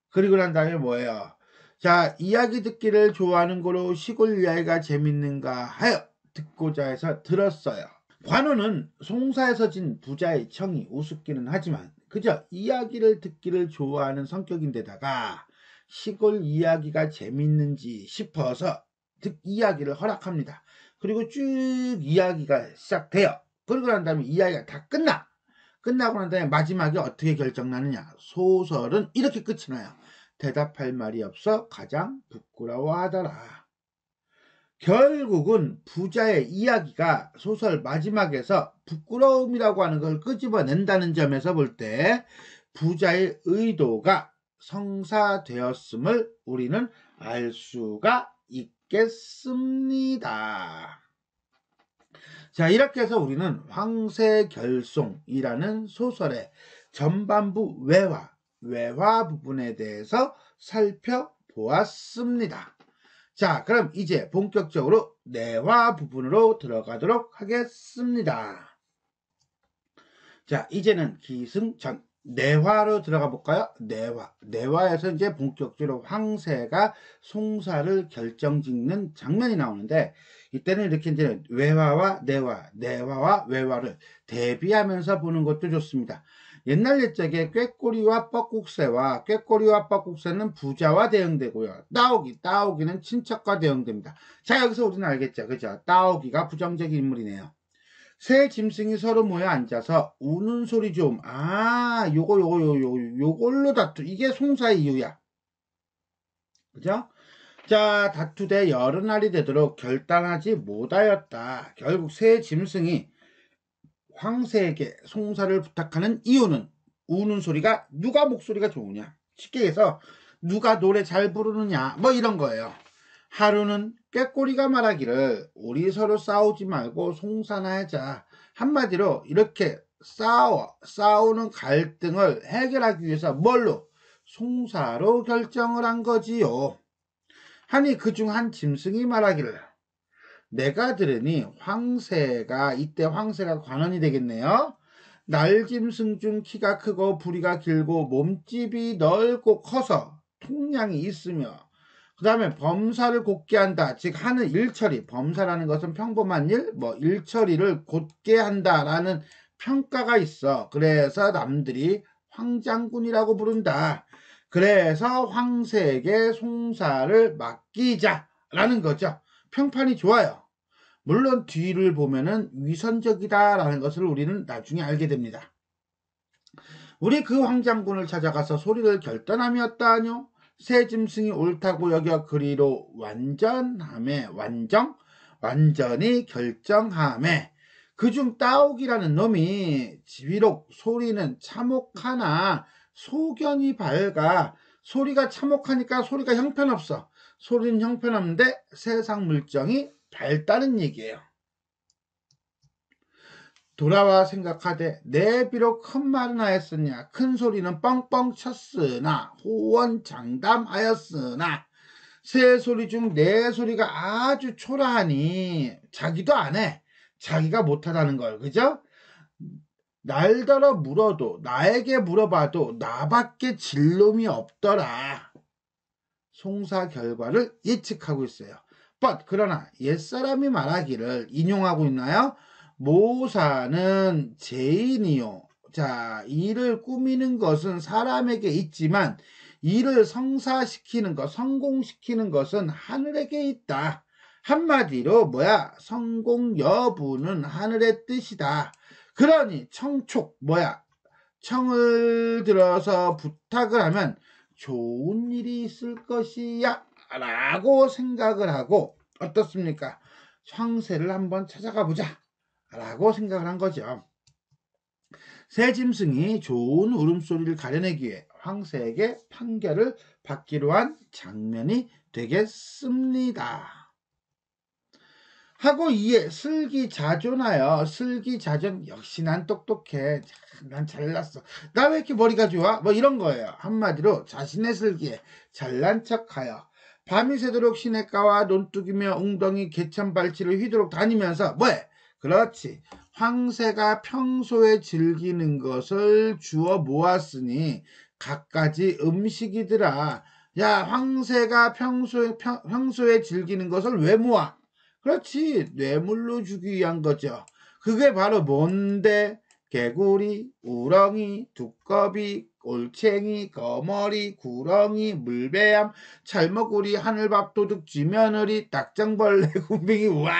그리고 난 다음에 뭐예요? 자, 이야기 듣기를 좋아하는 거로 시골 이야기가 재밌는가 하여 듣고자 해서 들었어요. 관우는 송사에서 진 부자의 청이 우습기는 하지만 그저 이야기를 듣기를 좋아하는 성격인데다가 시골 이야기가 재밌는지 싶어서 이야기를 허락합니다. 그리고 쭉 이야기가 시작돼요. 그러고 난 다음에 이야기가 다 끝나고 난 다음에 마지막에 어떻게 결정나느냐. 소설은 이렇게 끝이 나요. 대답할 말이 없어 가장 부끄러워하더라. 결국은 부자의 이야기가 소설 마지막에서 부끄러움이라고 하는 걸 끄집어낸다는 점에서 볼 때 부자의 의도가 성사되었음을 우리는 알 수가 있겠습니다. 자, 이렇게 해서 우리는 황새결송이라는 소설의 전반부 외화 부분에 대해서 살펴보았습니다. 자, 그럼 이제 본격적으로 내화 부분으로 들어가도록 하겠습니다. 자, 이제는 기승전 내화로 들어가 볼까요? 내화에서 이제 본격적으로 황새가 송사를 결정짓는 장면이 나오는데 이때는 이렇게 이제 외화와 내화와 외화를 대비하면서 보는 것도 좋습니다. 옛날 옛적에 꾀꼬리와 뻐국새는 부자와 대응되고요. 따오기는 친척과 대응됩니다. 자, 여기서 우리는 알겠죠. 그죠? 따오기가 부정적인 인물이네요. 새 짐승이 서로 모여 앉아서 우는 소리 좀. 요걸로 이게 송사의 이유야. 그죠? 자, 다투되 여러 날이 되도록 결단하지 못하였다. 결국 새 짐승이 황새에게 송사를 부탁하는 이유는 우는 소리가 누가 목소리가 좋으냐. 쉽게 해서 누가 노래 잘 부르느냐. 뭐 이런 거예요. 하루는 꾀꼬리가 말하기를 우리 서로 싸우지 말고 송사나 하자. 한마디로 이렇게 싸우는 갈등을 해결하기 위해서 뭘로? 송사로 결정을 한 거지요. 하니 그중 한 짐승이 말하기를 내가 들으니 이때 황새가 관원이 되겠네요. 날짐승 중 키가 크고 부리가 길고 몸집이 넓고 커서 통량이 있으며 그 다음에 범사를 곧게 한다. 즉 하는 일처리, 범사라는 것은 평범한 일, 일처리를 곧게 한다라는 평가가 있어. 그래서 남들이 황장군이라고 부른다. 그래서 황새에게 송사를 맡기자라는 거죠. 평판이 좋아요. 물론 뒤를 보면은 위선적이다라는 것을 우리는 나중에 알게 됩니다. 우리 그 황장군을 찾아가서 소리를 결단함이었다뇨. 새 짐승이 옳다고 여겨 그리로 완전히 결정함에 그중 따옥이라는 놈이 비록 소리는 참혹하나 소견이 밝아. 소리가 참혹하니까 소리가 형편없어. 소리는 형편없는데 세상 물정이 밝다는 얘기예요. 돌아와 생각하되 내 비록 큰 말은 하였으냐 큰 소리는 뻥뻥 쳤으나 호언장담하였으나 새 소리 중 내 소리가 아주 초라하니 자기도 안 해. 자기가 못하다는 걸. 그죠? 날더러 물어도 나에게 물어봐도 나밖에 진놈이 없더라. 송사 결과를 예측하고 있어요. 그러나 옛사람이 말하기를 인용하고 있나요? 모사는 죄인이요. 자, 일을 꾸미는 것은 사람에게 있지만 일을 성공시키는 것은 하늘에게 있다. 한마디로 성공 여부는 하늘의 뜻이다. 그러니 청을 들어서 부탁을 하면 좋은 일이 있을 것이야 라고 생각을 하고 어떻습니까? 황새를 한번 찾아가 보자 라고 생각을 한 거죠. 새 짐승이 좋은 울음소리를 가려내기 위해 황새에게 판결을 받기로 한 장면이 되겠습니다. 하고 이에 슬기자존하여 슬기자존 역시 난 똑똑해. 난 잘났어. 나 왜 이렇게 머리가 좋아? 이런 거예요. 한마디로 자신의 슬기에 잘난 척하여 밤이 새도록 시냇가와 논둑이며 웅덩이 개천발치를 휘도록 다니면서 그렇지. 황새가 평소에 즐기는 것을 주워 모았으니 갖가지 음식이더라. 야, 황새가 평소에 즐기는 것을 왜 모아? 그렇지. 뇌물로 주기 위한 거죠. 그게 바로 뭔데? 개구리, 우렁이, 두꺼비, 올챙이, 거머리, 구렁이, 물배암, 찰먹구리, 하늘밥도둑, 쥐며느리, 딱정벌레, 군뱅이. 와,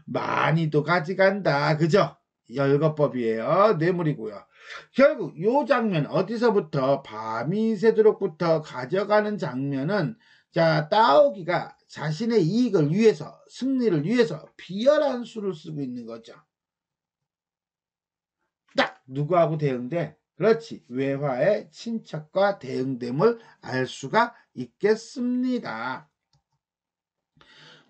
많이도 가져간다. 그죠? 열거법이에요. 뇌물이고요. 결국 요 장면 어디서부터 밤이 새도록부터 가져가는 장면은 자 따오기가 자신의 이익을 위해서 승리를 위해서 비열한 수를 쓰고 있는 거죠. 딱 누구하고 대응돼? 그렇지. 외화의 친척과 대응됨을 알 수가 있겠습니다.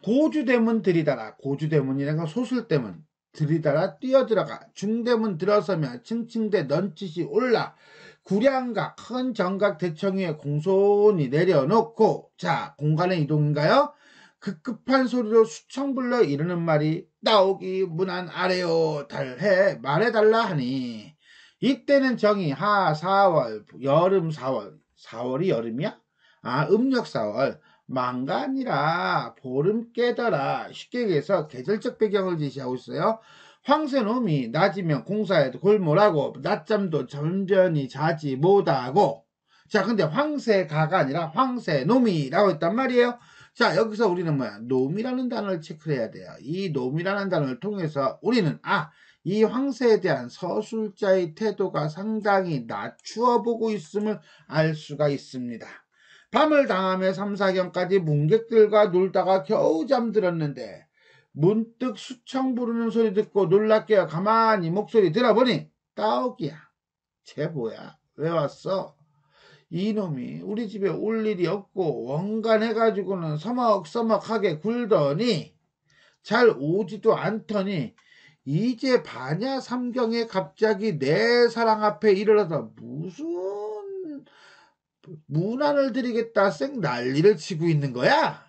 고주대문 들이다라. 고주대문이라는 건 소술대문. 들이다라 뛰어들어가. 중대문 들어서며 층층대 넌짓이 올라. 구량각 큰 정각 대청 위에 공손히 내려놓고 자 공간의 이동인가요? 급급한 소리로 수청불러 이르는 말이 따오기 문안 아래요 달해 말해달라 하니 이때는 정이 하 4월 여름 4월이 여름이야? 아 음력 4월 망가 아니라 보름 깨더라. 쉽게 얘기해서 계절적 배경을 제시하고 있어요. 황새놈이 낮이면 공사에도 골몰하고 낮잠도 전전히 자지 못하고 자 근데 황새가가 아니라 황새놈이라고 했단 말이에요. 자 여기서 우리는 뭐야 놈이라는 단어를 체크를 해야 돼요. 이 놈이라는 단어를 통해서 우리는 이 황새에 대한 서술자의 태도가 상당히 낮추어 보고 있음을 알 수가 있습니다. 밤을 당하며 3, 4경까지 문객들과 놀다가 겨우 잠들었는데 문득 수청 부르는 소리 듣고 놀랍게 가만히 목소리 들어보니 따오기야. 쟤 뭐야? 왜 왔어? 이놈이 우리 집에 올 일이 없고 원간해가지고는 서먹서먹하게 굴더니 잘 오지도 않더니 이제 반야 삼경에 갑자기 내 사랑 앞에 이르러서 무슨 문안을 드리겠다 쌩 난리를 치고 있는 거야.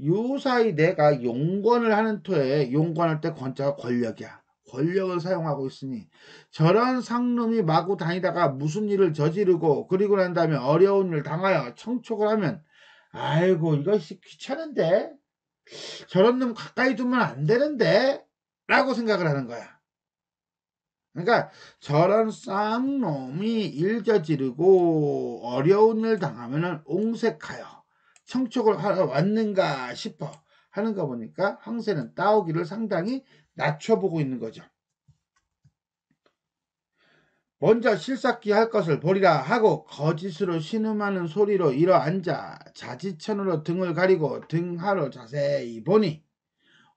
요사이 내가 용건을 하는 터에 용건할 때 권자가 권력이야. 권력을 사용하고 있으니 저런 상놈이 마구 다니다가 무슨 일을 저지르고 그리고 난 다음에 어려운 일을 당하여 청촉을 하면 아이고 이것이 귀찮은데 저런 놈 가까이 두면 안 되는데 라고 생각을 하는 거야. 그러니까 저런 쌍놈이 일 저지르고 어려운 일 당하면은 옹색하여 청촉을 하러 왔는가 싶어 하는 거 보니까 황새는 따오기를 상당히 낮춰보고 있는 거죠. 먼저 실삭기 할 것을 보리라 하고 거짓으로 신음하는 소리로 일어앉아 자지천으로 등을 가리고 등하로 자세히 보니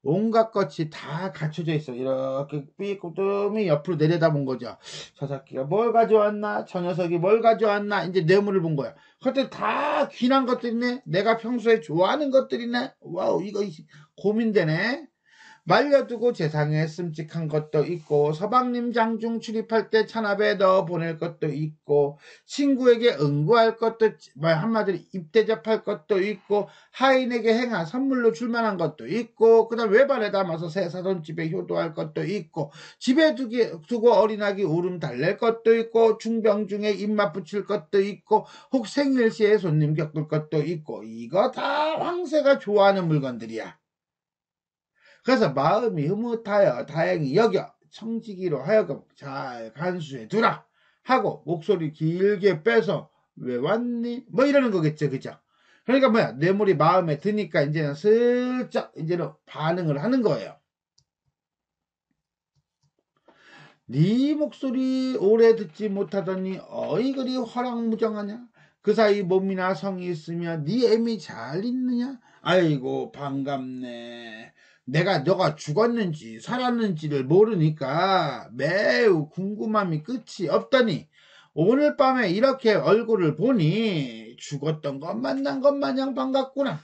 온갖 것이 다 갖춰져 있어. 이렇게 삐꾸뜸이 옆으로 내려다본 거죠. 저 새끼가 뭘 가져왔나? 저 녀석이 뭘 가져왔나? 이제 뇌물을 본 거야. 그것들 다 귀한 것들이네. 내가 평소에 좋아하는 것들이네. 와우 이거 고민되네. 말려두고 재상에 씀찍한 것도 있고 서방님 장중 출입할 때 찬압에 넣어 보낼 것도 있고 친구에게 응구할 것도 한마디로 입대접할 것도 있고 하인에게 행하 선물로 줄 만한 것도 있고 그 다음 외발에 담아서 새 사돈집에 효도할 것도 있고 집에 두고 어린아기 울음 달랠 것도 있고 중병 중에 입맛 붙일 것도 있고 혹 생일시에 손님 겪을 것도 있고 이거 다 황새가 좋아하는 물건들이야. 그래서 마음이 흐뭇하여 다행히 여겨 청지기로 하여금 잘 간수해 두라 하고 목소리 길게 빼서 왜 왔니? 뭐 이러는 거겠죠. 그죠? 그러니까 뭐야 뇌물이 마음에 드니까 이제는 슬쩍 이제는 반응을 하는 거예요. 네 목소리 오래 듣지 못하더니 어이 그리 화랑무정하냐? 그 사이 몸이나 성이 있으며 네 애미 잘 있느냐? 아이고 반갑네. 내가 너가 죽었는지 살았는지를 모르니까 매우 궁금함이 끝이 없더니 오늘 밤에 이렇게 얼굴을 보니 죽었던 것 만난 것 마냥 반갑구나.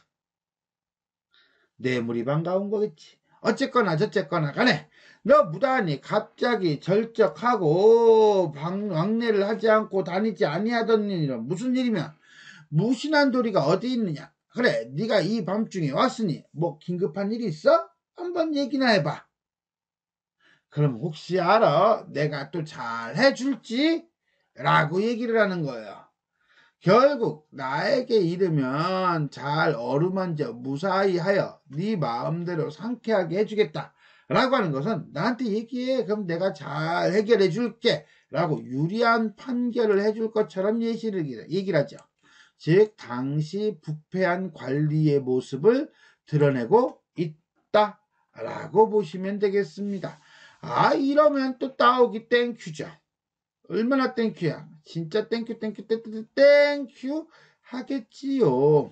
뇌물이 반가운 거겠지. 어쨌거나 저쨌거나 간에 너 무단히 갑자기 절적하고 왕래를 하지 않고 다니지 아니하던 일은 무슨 일이며 무신한 도리가 어디 있느냐. 그래 네가 이 밤중에 왔으니 뭐 긴급한 일이 있어? 한번 얘기나 해봐. 그럼 혹시 알아? 내가 또 잘 해줄지? 라고 얘기를 하는 거예요. 결국 나에게 이르면 잘 어루만져 무사히 하여 네 마음대로 상쾌하게 해주겠다 라고 하는 것은 나한테 얘기해, 그럼 내가 잘 해결해 줄게 라고 유리한 판결을 해줄 것처럼 얘기를 하죠. 즉 당시 부패한 관리의 모습을 드러내고 있다 라고 보시면 되겠습니다. 아, 이러면 또 따오기 땡큐죠. 얼마나 땡큐야. 진짜 땡큐 하겠지요.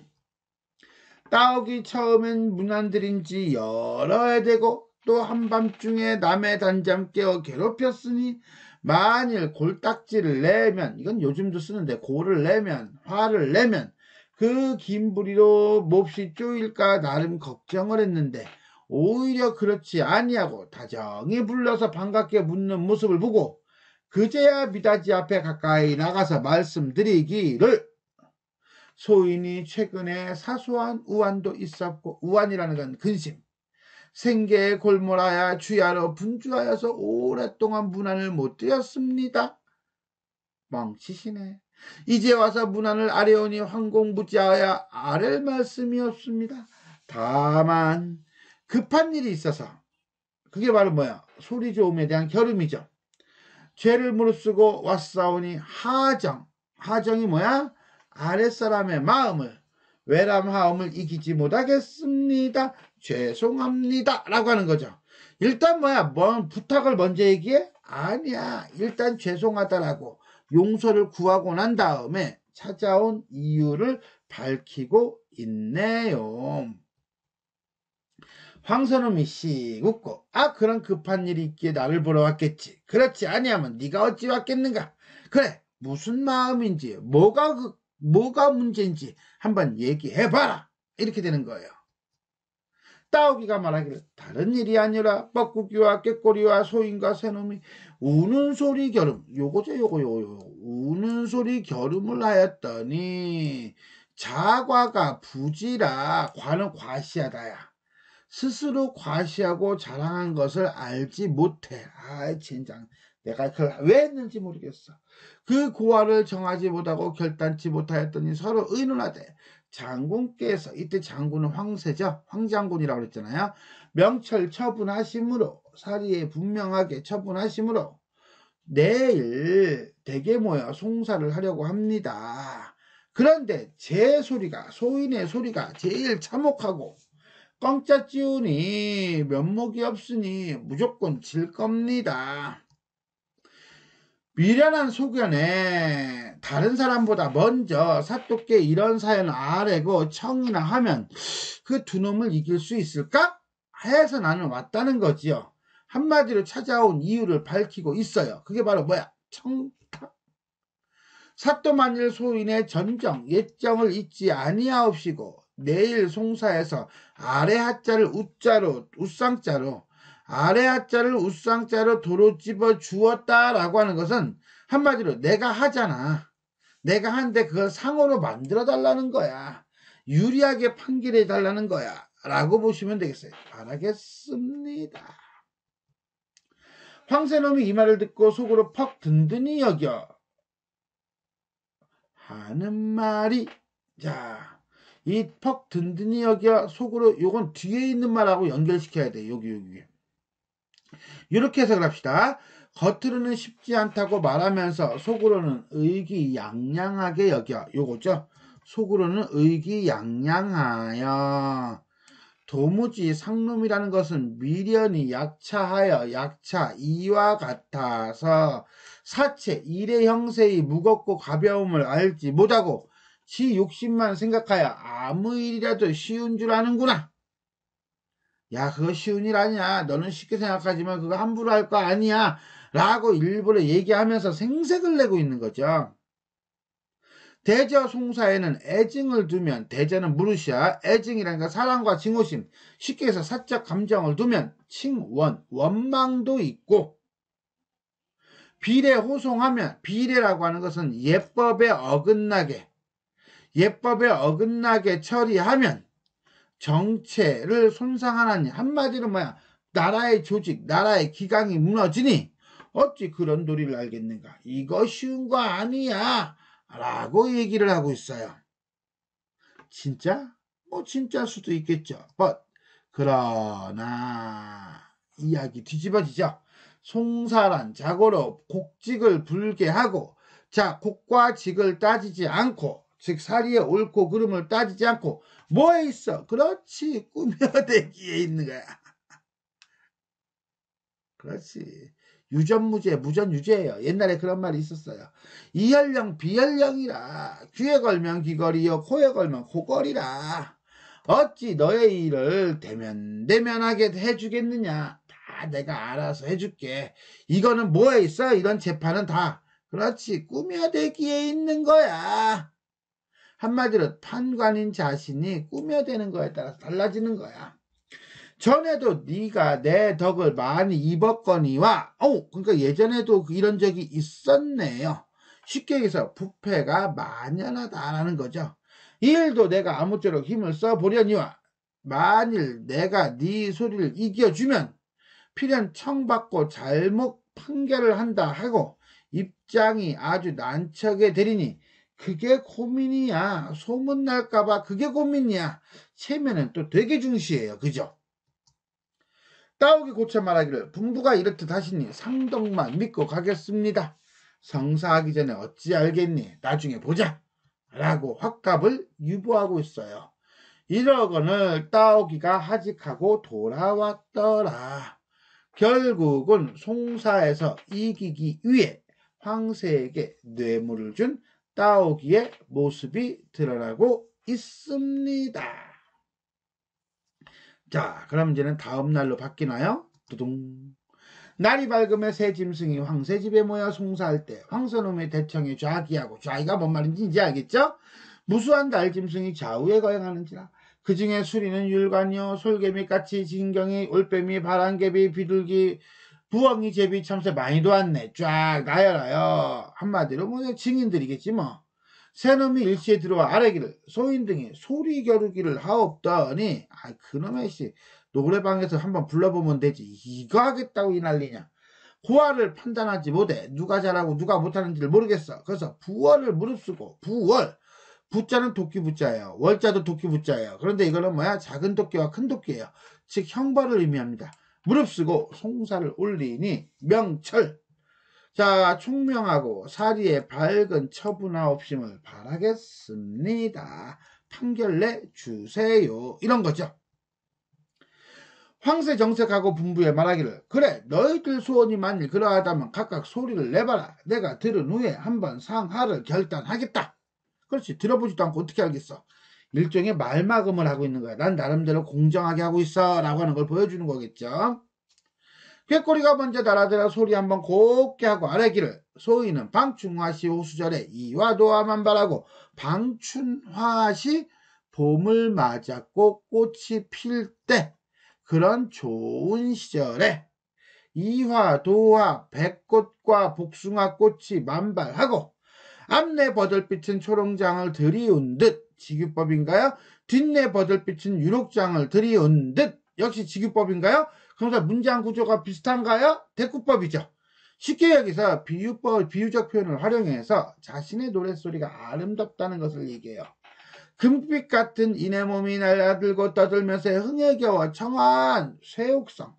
따오기 처음엔 문안들인지 열어야 되고 또 한밤중에 남의 단잠 깨워 괴롭혔으니 만일 골딱지를 내면, 이건 요즘도 쓰는데, 고를 내면, 화를 내면 그 긴부리로 몹시 쪼일까 나름 걱정을 했는데 오히려 그렇지 아니하고 다정히 불러서 반갑게 묻는 모습을 보고 그제야 미닫이 앞에 가까이 나가서 말씀드리기를, 소인이 최근에 사소한 우환도 있었고, 우환이라는 건 근심, 생계에 골몰하여 주야로 분주하여서 오랫동안 문안을 못 드렸습니다. 멍치시네. 이제 와서 문안을 아뢰오니 황공부지하여 아랠 말씀이 없습니다. 다만 급한 일이 있어서, 그게 바로 뭐야? 소리 좋음에 대한 결음이죠. 죄를 무릅쓰고 왔사오니 하정이 뭐야? 아랫사람의 마음을, 외람하음을 이기지 못하겠습니다. 죄송합니다 라고 하는 거죠. 일단 뭐야? 부탁을 먼저 얘기해? 아니야. 일단 죄송하다라고 용서를 구하고 난 다음에 찾아온 이유를 밝히고 있네요. 황선음이 씩 웃고, 아, 그런 급한 일이 있기에 나를 보러 왔겠지. 그렇지 아니하면 네가 어찌 왔겠는가. 그래, 무슨 마음인지, 뭐가 문제인지 한번 얘기해봐라. 이렇게 되는 거예요. 따오기가 말하기를, 다른 일이 아니라 뻐꾸기와 꾀꼬리와 소인과 새놈이 우는 소리 결음, 요거죠. 우는 소리 결음을 하였더니 자과가 부지라, 과는 과시하다야. 스스로 과시하고 자랑한 것을 알지 못해. 아, 진짜 내가 그걸 왜 했는지 모르겠어. 그 고하를 정하지 못하고 결단치 못하였더니 서로 의논하되 장군께서, 이때 장군은 황세죠. 황장군이라고 그랬잖아요. 명철 처분하심으로, 사리에 분명하게 처분하심으로 내일 댁에 모여 송사를 하려고 합니다. 그런데 제 소리가, 소인의 소리가 제일 참혹하고 껑짜 찌우니 면목이 없으니 무조건 질 겁니다. 미련한 소견에 다른 사람보다 먼저 사또께 이런 사연을 아뢰고 청이나 하면 그 두 놈을 이길 수 있을까? 해서 나는 왔다는 거지요. 한마디로 찾아온 이유를 밝히고 있어요. 그게 바로 뭐야? 청탁. 사또 만일 소인의 전정, 예정을 잊지 아니하옵시고 내일 송사에서 아래 하자를 우쌍자로 아래 하자를 우쌍자로 도로 집어 주었다라고 하는 것은 한마디로 내가 하잖아. 내가 한데 그걸 상으로 만들어 달라는 거야. 유리하게 판결해 달라는 거야. 라고 보시면 되겠어요. 바라겠습니다. 황새놈이 이 말을 듣고 속으로 퍽 든든히 여겨 하는 말이, 자, 이 퍽 든든히 여겨 속으로, 요건 뒤에 있는 말하고 연결시켜야 돼. 여기. 이렇게 해석을 합시다. 겉으로는 쉽지 않다고 말하면서 속으로는 의기양양하게 여겨. 요거죠. 속으로는 의기양양하여. 도무지 상놈이라는 것은 미련이 약차하여 약차 이와 같아서 사체 일의 형세의 무겁고 가벼움을 알지 못하고 지 욕심만 생각하여 아무 일이라도 쉬운 줄 아는구나. 야, 그거 쉬운 일 아니야. 너는 쉽게 생각하지만 그거 함부로 할 거 아니야. 라고 일부러 얘기하면서 생색을 내고 있는 거죠. 대저 송사에는 애증을 두면, 대저는 무릇이야. 애증이라는 건 사랑과 증오심, 쉽게 해서 사적 감정을 두면 칭원, 원망도 있고, 비례 호송하면, 비례라고 하는 것은 예법에 어긋나게 처리하면 정체를 손상하나니, 한마디로 뭐야? 나라의 조직, 나라의 기강이 무너지니 어찌 그런 도리를 알겠는가? 이거 쉬운 거 아니야. 라고 얘기를 하고 있어요. 진짜? 뭐 진짜일 수도 있겠죠. 그러나 이야기 뒤집어지죠. 송사란 자고로 곡직을 불게 하고, 자, 곡과 직을 따지지 않고, 즉 사리의 옳고 그름을 따지지 않고 뭐에 있어? 그렇지, 꾸며대기에 있는 거야. 그렇지. 유전무죄, 무전유죄예요. 옛날에 그런 말이 있었어요. 이혈령, 비혈령이라. 귀에 걸면 귀걸이요, 코에 걸면 코걸이라. 어찌 너의 일을 대면대면하게 해주겠느냐. 다 내가 알아서 해줄게. 이거는 뭐에 있어? 이런 재판은 다. 그렇지, 꾸며대기에 있는 거야. 한마디로 판관인 자신이 꾸며대는 거에 따라서 달라지는 거야. 전에도 네가 내 덕을 많이 입었거니와, 그러니까 예전에도 이런 적이 있었네요. 쉽게 얘기해서 부패가 만연하다라는 거죠. 이 일도 내가 아무쪼록 힘을 써보려니와, 만일 내가 네 소리를 이겨주면 필연 청받고 잘못 판결을 한다 하고 입장이 아주 난처하게 되리니 그게 고민이야. 소문날까봐 그게 고민이야. 체면은 또 되게 중시해요. 그죠? 따오기 고쳐 말하기를 분부가 이렇듯 하시니 상덕만 믿고 가겠습니다. 성사하기 전에 어찌 알겠니? 나중에 보자. 라고 확답을 유보하고 있어요. 1억 원을 따오기가 하직하고 돌아왔더라. 결국은 송사에서 이기기 위해 황새에게 뇌물을 준 따오기의 모습이 드러나고 있습니다. 자, 그럼 이제는 다음 날로 바뀌나요? 두둥. 날이 밝으면 새 짐승이 황새 집에 모여 송사할 때 황소놈의 대청에 좌기하고, 좌기가 뭔 말인지 이제 알겠죠? 무수한 날 짐승이 좌우에 거행하는지라. 그 중에 수리는 율관이요, 솔개미까치, 진경이, 올빼미, 바람개비, 비둘기, 부엉이, 제비, 참새 많이도 왔네. 쫙 나열하여. 한마디로 뭐 증인들이겠지 뭐. 새놈이 일시에 들어와 아래기를 소인 등이 소리 겨루기를 하옵더니, 그놈의 씨 노래방에서 한번 불러보면 되지, 이거 하겠다고 이 난리냐. 고화를 판단하지 못해 누가 잘하고 누가 못하는지를 모르겠어. 그래서 부월을 무릅쓰고, 부월, 부자는 도끼 부자예요. 월자도 도끼 부자예요. 그런데 이거는 뭐야? 작은 도끼와 큰 도끼예요. 즉 형벌을 의미합니다. 무릅쓰고 송사를 올리니 명철. 자, 총명하고 사리에 밝은 처분하옵심을 바라겠습니다. 판결 내 주세요. 이런 거죠. 황새 정색하고 분부에 말하기를, 그래, 너희들 소원이 만일 그러하다면 각각 소리를 내봐라. 내가 들은 후에 한번 상하를 결단하겠다. 그렇지, 들어보지도 않고 어떻게 알겠어. 일종의 말마금을 하고 있는 거야. 난 나름대로 공정하게 하고 있어 라고 하는 걸 보여주는 거겠죠. 꾀꼬리가 먼저 날아들어 소리 한번 곱게 하고 아래기를, 소위는 방춘화시 호수절에 이화도화만 바라고, 방춘화시 봄을 맞았고 꽃이 필 때, 그런 좋은 시절에 이화, 도화, 백꽃과 복숭아꽃이 만발하고 앞내 버들빛은 초롱장을 들이운 듯, 직유법인가요? 뒷내 버들빛은 유록장을 들이운 듯, 역시 직유법인가요? 그러면서 문장 구조가 비슷한가요? 대꾸법이죠. 쉽게 여기서 비유적 표현을 활용해서 자신의 노랫소리가 아름답다는 것을 얘기해요. 금빛 같은 이내 몸이 날아들고 떠들면서 흥에 겨워 청한 쇠옥성,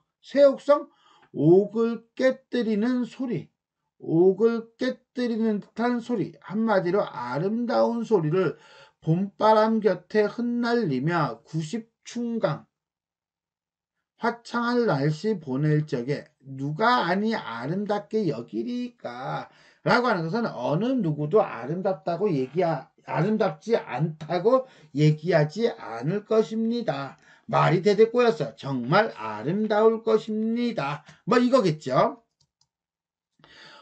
옥을 깨뜨리는 소리, 옥을 깨뜨리는 듯한 소리, 한마디로 아름다운 소리를 봄바람 곁에 흩날리며 90충강 화창한 날씨 보낼 적에 누가 아니 아름답게 여기리까 라고 하는 것은 어느 누구도 아름답지 않다고 얘기하지 않을 것입니다. 말이 대대꼬여서 정말 아름다울 것입니다. 뭐 이거겠죠.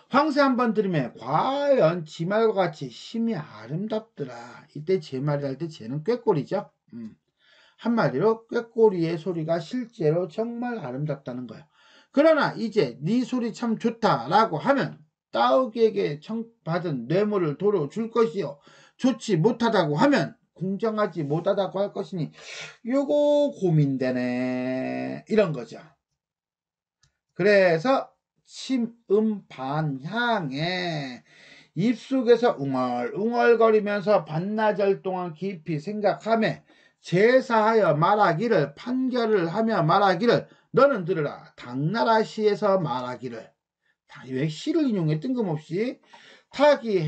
황새 한번 들으면 과연 지 말과 같이 힘이 아름답더라. 이때 제 말을 할 때 쟤는 꾀꼬리죠. 한마디로 꾀꼬리의 소리가 실제로 정말 아름답다는 거예요. 그러나 이제 네 소리 참 좋다라고 하면 따오기에게 받은 뇌물을 도로 줄 것이요, 좋지 못하다고 하면 공정하지 못하다고 할 것이니 요거 고민되네, 이런 거죠. 그래서 침음반향에 입속에서 웅얼웅얼거리면서 반나절 동안 깊이 생각하며 제사하여 말하기를, 판결을 하며 말하기를, 너는 들으라. 당나라 시에서 말하기를. 왜 시를 인용해? 뜬금없이. 타기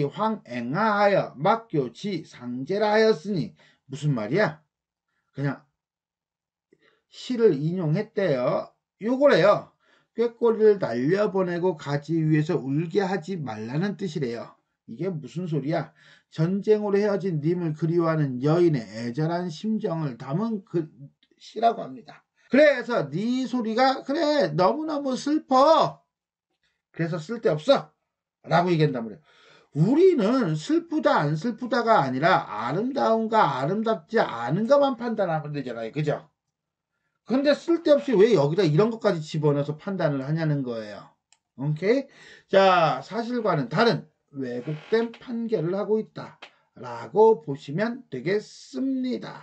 황앵하하여 막교지 상제라 하였으니 무슨 말이야? 그냥 시를 인용했대요. 요거래요. 꾀꼬리를 날려보내고 가지 위에서 울게 하지 말라는 뜻이래요. 이게 무슨 소리야? 전쟁으로 헤어진 님을 그리워하는 여인의 애절한 심정을 담은 그 시라고 합니다. 그래서 네 소리가 그래 너무너무 슬퍼. 그래서 쓸데없어 라고 얘기한단 말이에요. 우리는 슬프다 안 슬프다가 아니라 아름다운가 아름답지 않은 것만 판단하면 되잖아요. 그죠? 근데 쓸데없이 왜 여기다 이런 것까지 집어넣어서 판단을 하냐는 거예요. 오케이? 자, 사실과는 다른 왜곡된 판결을 하고 있다 라고 보시면 되겠습니다.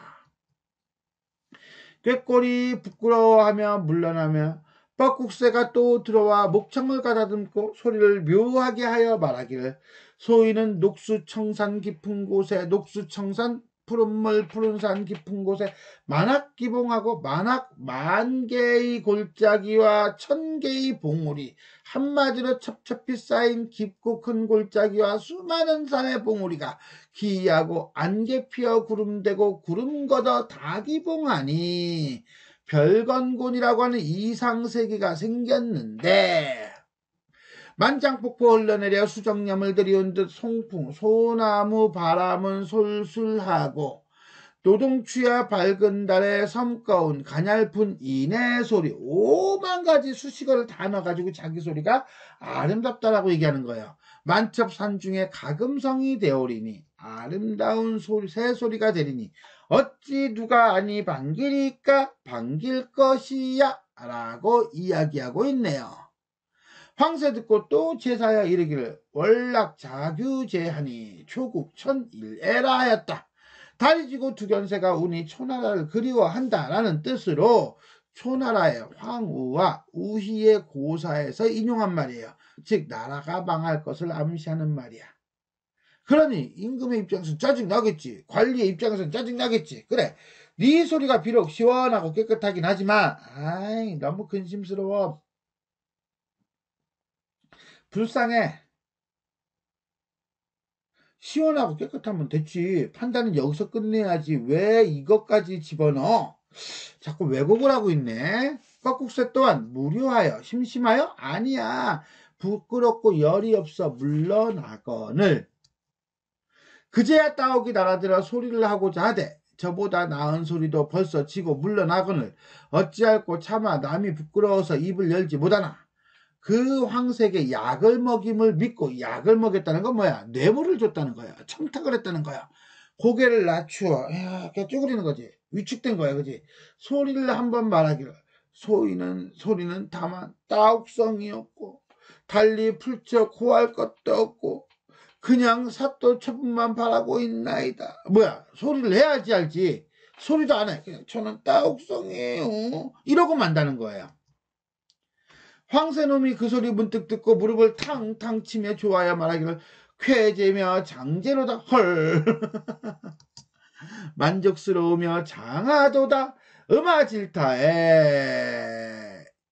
꾀꼬리 부끄러워하며 물러나며 뻐국새가 또 들어와 목청을 가다듬고 소리를 묘하게 하여 말하기를, 소인은 녹수청산 깊은 곳에, 녹수청산 푸른물 푸른산 깊은 곳에 만학기봉하고 만개의 골짜기와 1000개의 봉우리, 한마디로 첩첩히 쌓인 깊고 큰 골짜기와 수많은 산의 봉우리가 기이하고 안개 피어 구름대고 구름 걷어 다기봉하니 별건곤이라고 하는 이상세계가 생겼는데, 만장폭포 흘러내려 수정염을 들이운 듯 송풍 소나무 바람은 솔솔하고 노동추야 밝은 달에 섬가운 가냘픈 이내 소리, 5만 가지 수식어를 다 넣어가지고 자기 소리가 아름답다라고 얘기하는 거예요. 만첩산 중에 가금성이 되오리니 아름다운 소리, 새소리가 되리니 어찌 누가 아니 반기리까 반길 것이야 라고 이야기하고 있네요. 황새 듣고 또 제사하여 이르기를, 월락자규제하니 초국천일애라 하였다. 다리지고 두견새가 우니 초나라를 그리워한다라는 뜻으로 초나라의 황우와 우희의 고사에서 인용한 말이에요. 즉 나라가 망할 것을 암시하는 말이야. 그러니 임금의 입장에서는 짜증나겠지. 관리의 입장에서는 짜증나겠지. 그래, 네 소리가 비록 시원하고 깨끗하긴 하지만 아이 너무 근심스러워. 불쌍해. 시원하고 깨끗하면 됐지. 판단은 여기서 끝내야지. 왜 이것까지 집어넣어? 자꾸 왜곡을 하고 있네. 뻐국새 또한 무료하여 심심하여? 아니야. 부끄럽고 열이 없어 물러나거늘. 그제야 따옥이 날아들어 소리를 하고자 하되 저보다 나은 소리도 벌써 지고 물러나거늘 어찌할꼬 차마 남이 부끄러워서 입을 열지 못하나. 그 황색의 약을 먹임을 믿고, 약을 먹였다는 건 뭐야? 뇌물을 줬다는 거야. 청탁을 했다는 거야. 고개를 낮추어 이렇게 쭈그리는 거지. 위축된 거야. 그지? 소리를 한번 말하기를, 소리는 다만 따옥성이었고 달리 풀쳐 구할 것도 없고 그냥 사또 처분만 바라고 있나이다. 뭐야? 소리를 해야지 알지. 소리도 안 해. 그냥 저는 따옥성이에요 이러고 만다는 거예요. 황새놈이 그 소리 문득 듣고 무릎을 탕탕 치며 좋아야 말하기를, 쾌재며 장제로다. 헐. 만족스러우며 장하도다. 음아질타에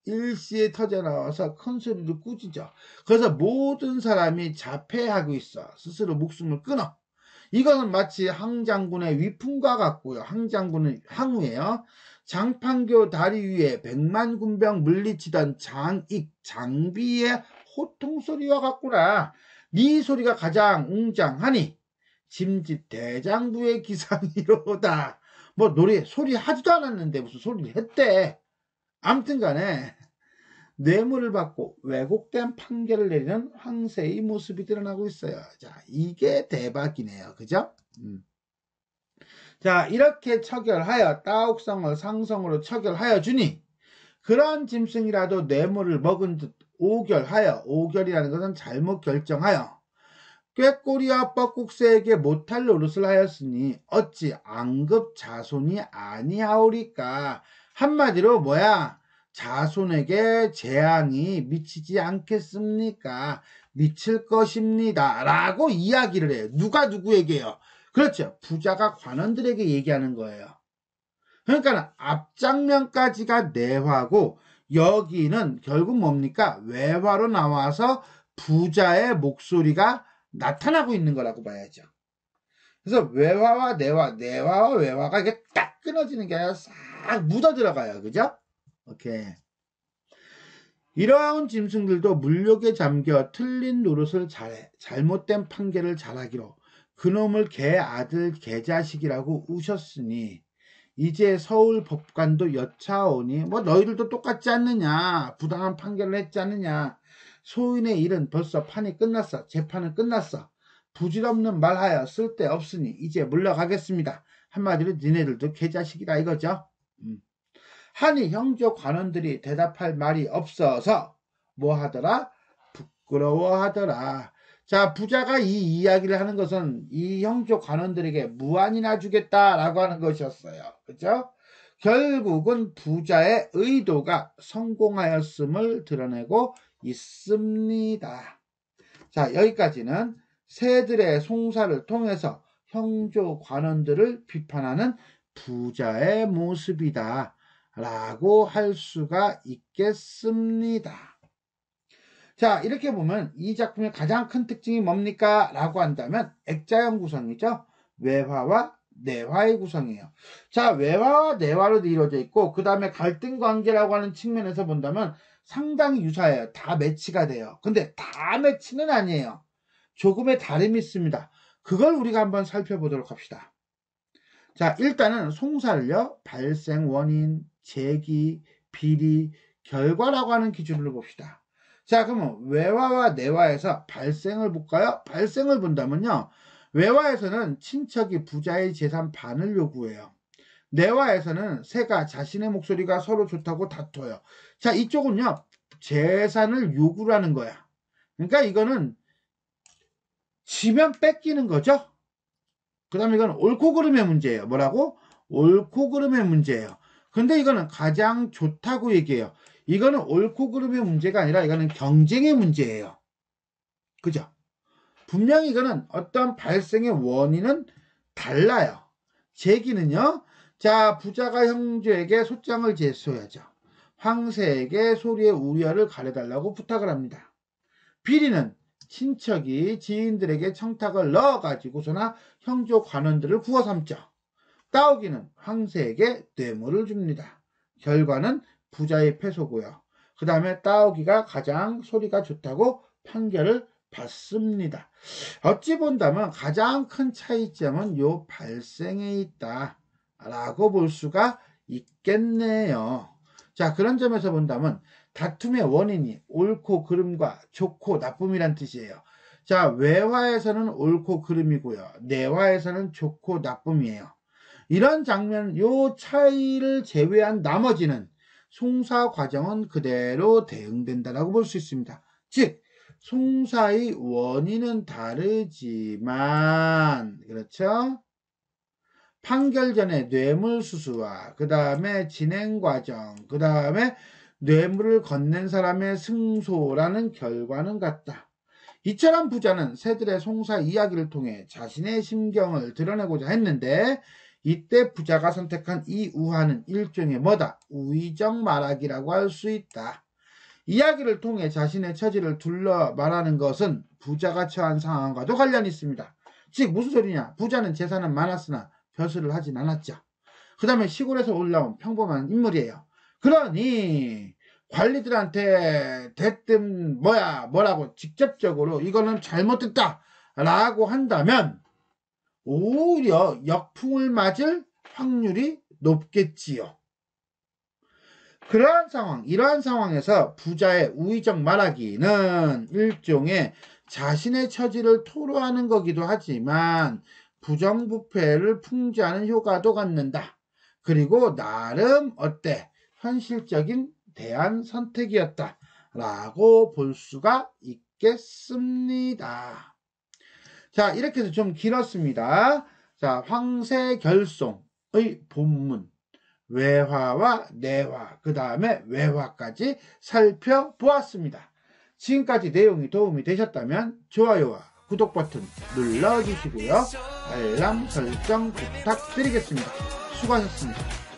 일시에 터져나와서 큰 소리로 꾸짖어. 그래서 모든 사람이 자폐하고 있어. 스스로 목숨을 끊어. 이거는 마치 항장군의 위풍과 같고요. 항장군은 항우예요. 장판교 다리 위에 100만 군병 물리치던 장비의 호통소리와 같구나. 네 소리가 가장 웅장하니 짐짓 대장부의 기상이로다. 뭐 노래 소리 하지도 않았는데 무슨 소리를 했대. 아무튼 간에 뇌물을 받고 왜곡된 판결을 내리는 황새의 모습이 드러나고 있어요. 자, 이게 대박이네요. 그죠? 자, 이렇게 처결하여 따옥성을 상성으로 처결하여 주니 그런 짐승이라도 뇌물을 먹은 듯 오결하여, 오결이라는 것은 잘못 결정하여 꾀꼬리와 뻐국새에게 못할 노릇을 하였으니 어찌 안급 자손이 아니하오리까. 한마디로 뭐야? 자손에게 재앙이 미치지 않겠습니까? 미칠 것입니다. 라고 이야기를 해요. 누가 누구에게요? 그렇죠. 부자가 관원들에게 얘기하는 거예요. 그러니까 앞장면까지가 내화고 여기는 결국 뭡니까? 외화로 나와서 부자의 목소리가 나타나고 있는 거라고 봐야죠. 그래서 외화와 내화, 내화와 외화가 이게 딱 끊어지는 게 아니라 싹 묻어 들어가요. 그죠? 오케이. 이러한 짐승들도 물욕에 잠겨 틀린 노릇을 잘해 잘못된 판결을 잘하기로 그놈을 개 아들 개자식이라고 우셨으니 이제 서울 법관도 여차오니 뭐 너희들도 똑같지 않느냐, 부당한 판결을 했지 않느냐, 소인의 일은 벌써 판이 끝났어, 재판은 끝났어, 부질없는 말하여 쓸데없으니 이제 물러가겠습니다. 한마디로 니네들도 개자식이다 이거죠. 하니 형조 관원들이 대답할 말이 없어서 뭐 하더라? 부끄러워하더라. 자, 부자가 이 이야기를 하는 것은 이 형조 관원들에게 무안이나 주겠다라고 하는 것이었어요. 그죠? 결국은 부자의 의도가 성공하였음을 드러내고 있습니다. 자, 여기까지는 새들의 송사를 통해서 형조 관원들을 비판하는 부자의 모습이다 라고 할 수가 있겠습니다. 자, 이렇게 보면 이 작품의 가장 큰 특징이 뭡니까? 라고 한다면 액자형 구성이죠. 외화와 내화의 구성이에요. 자, 외화와 내화로 이루어져 있고 그 다음에 갈등 관계라고 하는 측면에서 본다면 상당히 유사해요. 다 매치가 돼요. 근데 다 매치는 아니에요. 조금의 다름이 있습니다. 그걸 우리가 한번 살펴보도록 합시다. 자, 일단은 송사를요. 발생 원인, 제기, 비리, 결과라고 하는 기준으로 봅시다. 자, 그러면 외화와 내화에서 발생을 볼까요? 발생을 본다면요. 외화에서는 친척이 부자의 재산 반을 요구해요. 내화에서는 새가 자신의 목소리가 서로 좋다고 다퉈요. 자, 이쪽은요. 재산을 요구를 하는 거야. 그러니까 이거는 지면 뺏기는 거죠. 그 다음에 이건 옳고 그름의 문제예요. 뭐라고? 옳고 그름의 문제예요. 근데 이거는 가장 좋다고 얘기해요. 이거는 옳고 그름의 문제가 아니라 이거는 경쟁의 문제예요. 그죠? 분명히 이거는 어떤 발생의 원인은 달라요. 제기는요. 자, 부자가 형제에게 소장을 제소해야죠. 황새에게 소리의 우려를 가려달라고 부탁을 합니다. 비리는 친척이 지인들에게 청탁을 넣어가지고서나 형조 관원들을 구워 삼죠. 따오기는 황새에게 뇌물을 줍니다. 결과는 부자의 패소고요. 그 다음에 따오기가 가장 소리가 좋다고 판결을 받습니다. 어찌 본다면 가장 큰 차이점은 요 발생에 있다 라고 볼 수가 있겠네요. 자, 그런 점에서 본다면 다툼의 원인이 옳고 그름과 좋고 나쁨이란 뜻이에요. 자, 외화에서는 옳고 그름이고요. 내화에서는 좋고 나쁨이에요. 이런 장면, 요 차이를 제외한 나머지는 송사 과정은 그대로 대응된다라고 볼 수 있습니다. 즉, 송사의 원인은 다르지만, 그렇죠? 판결 전에 뇌물수수와 그 다음에 진행과정, 그 다음에 뇌물을 건넨 사람의 승소라는 결과는 같다. 이처럼 부자는 새들의 송사 이야기를 통해 자신의 심경을 드러내고자 했는데 이때 부자가 선택한 이 우화는 일종의 뭐다? 우의적 말하기라고 할 수 있다. 이야기를 통해 자신의 처지를 둘러 말하는 것은 부자가 처한 상황과도 관련이 있습니다. 즉 무슨 소리냐? 부자는 재산은 많았으나 벼슬을 하진 않았죠. 그 다음에 시골에서 올라온 평범한 인물이에요. 그러니 관리들한테 대뜸 뭐라고 직접적으로 이거는 잘못됐다 라고 한다면 오히려 역풍을 맞을 확률이 높겠지요. 이러한 상황에서 부자의 우의적 말하기는 일종의 자신의 처지를 토로하는 거기도 하지만 부정부패를 풍자하는 효과도 갖는다. 그리고 나름 현실적인 대안 선택이었다 라고 볼 수가 있겠습니다. 자, 이렇게 해서 좀 길었습니다. 자, 황새결송의 본문 외화와 내화, 그 다음에 외화까지 살펴보았습니다. 지금까지 내용이 도움이 되셨다면 좋아요와 구독 버튼 눌러주시고요. 알람 설정 부탁드리겠습니다. 수고하셨습니다.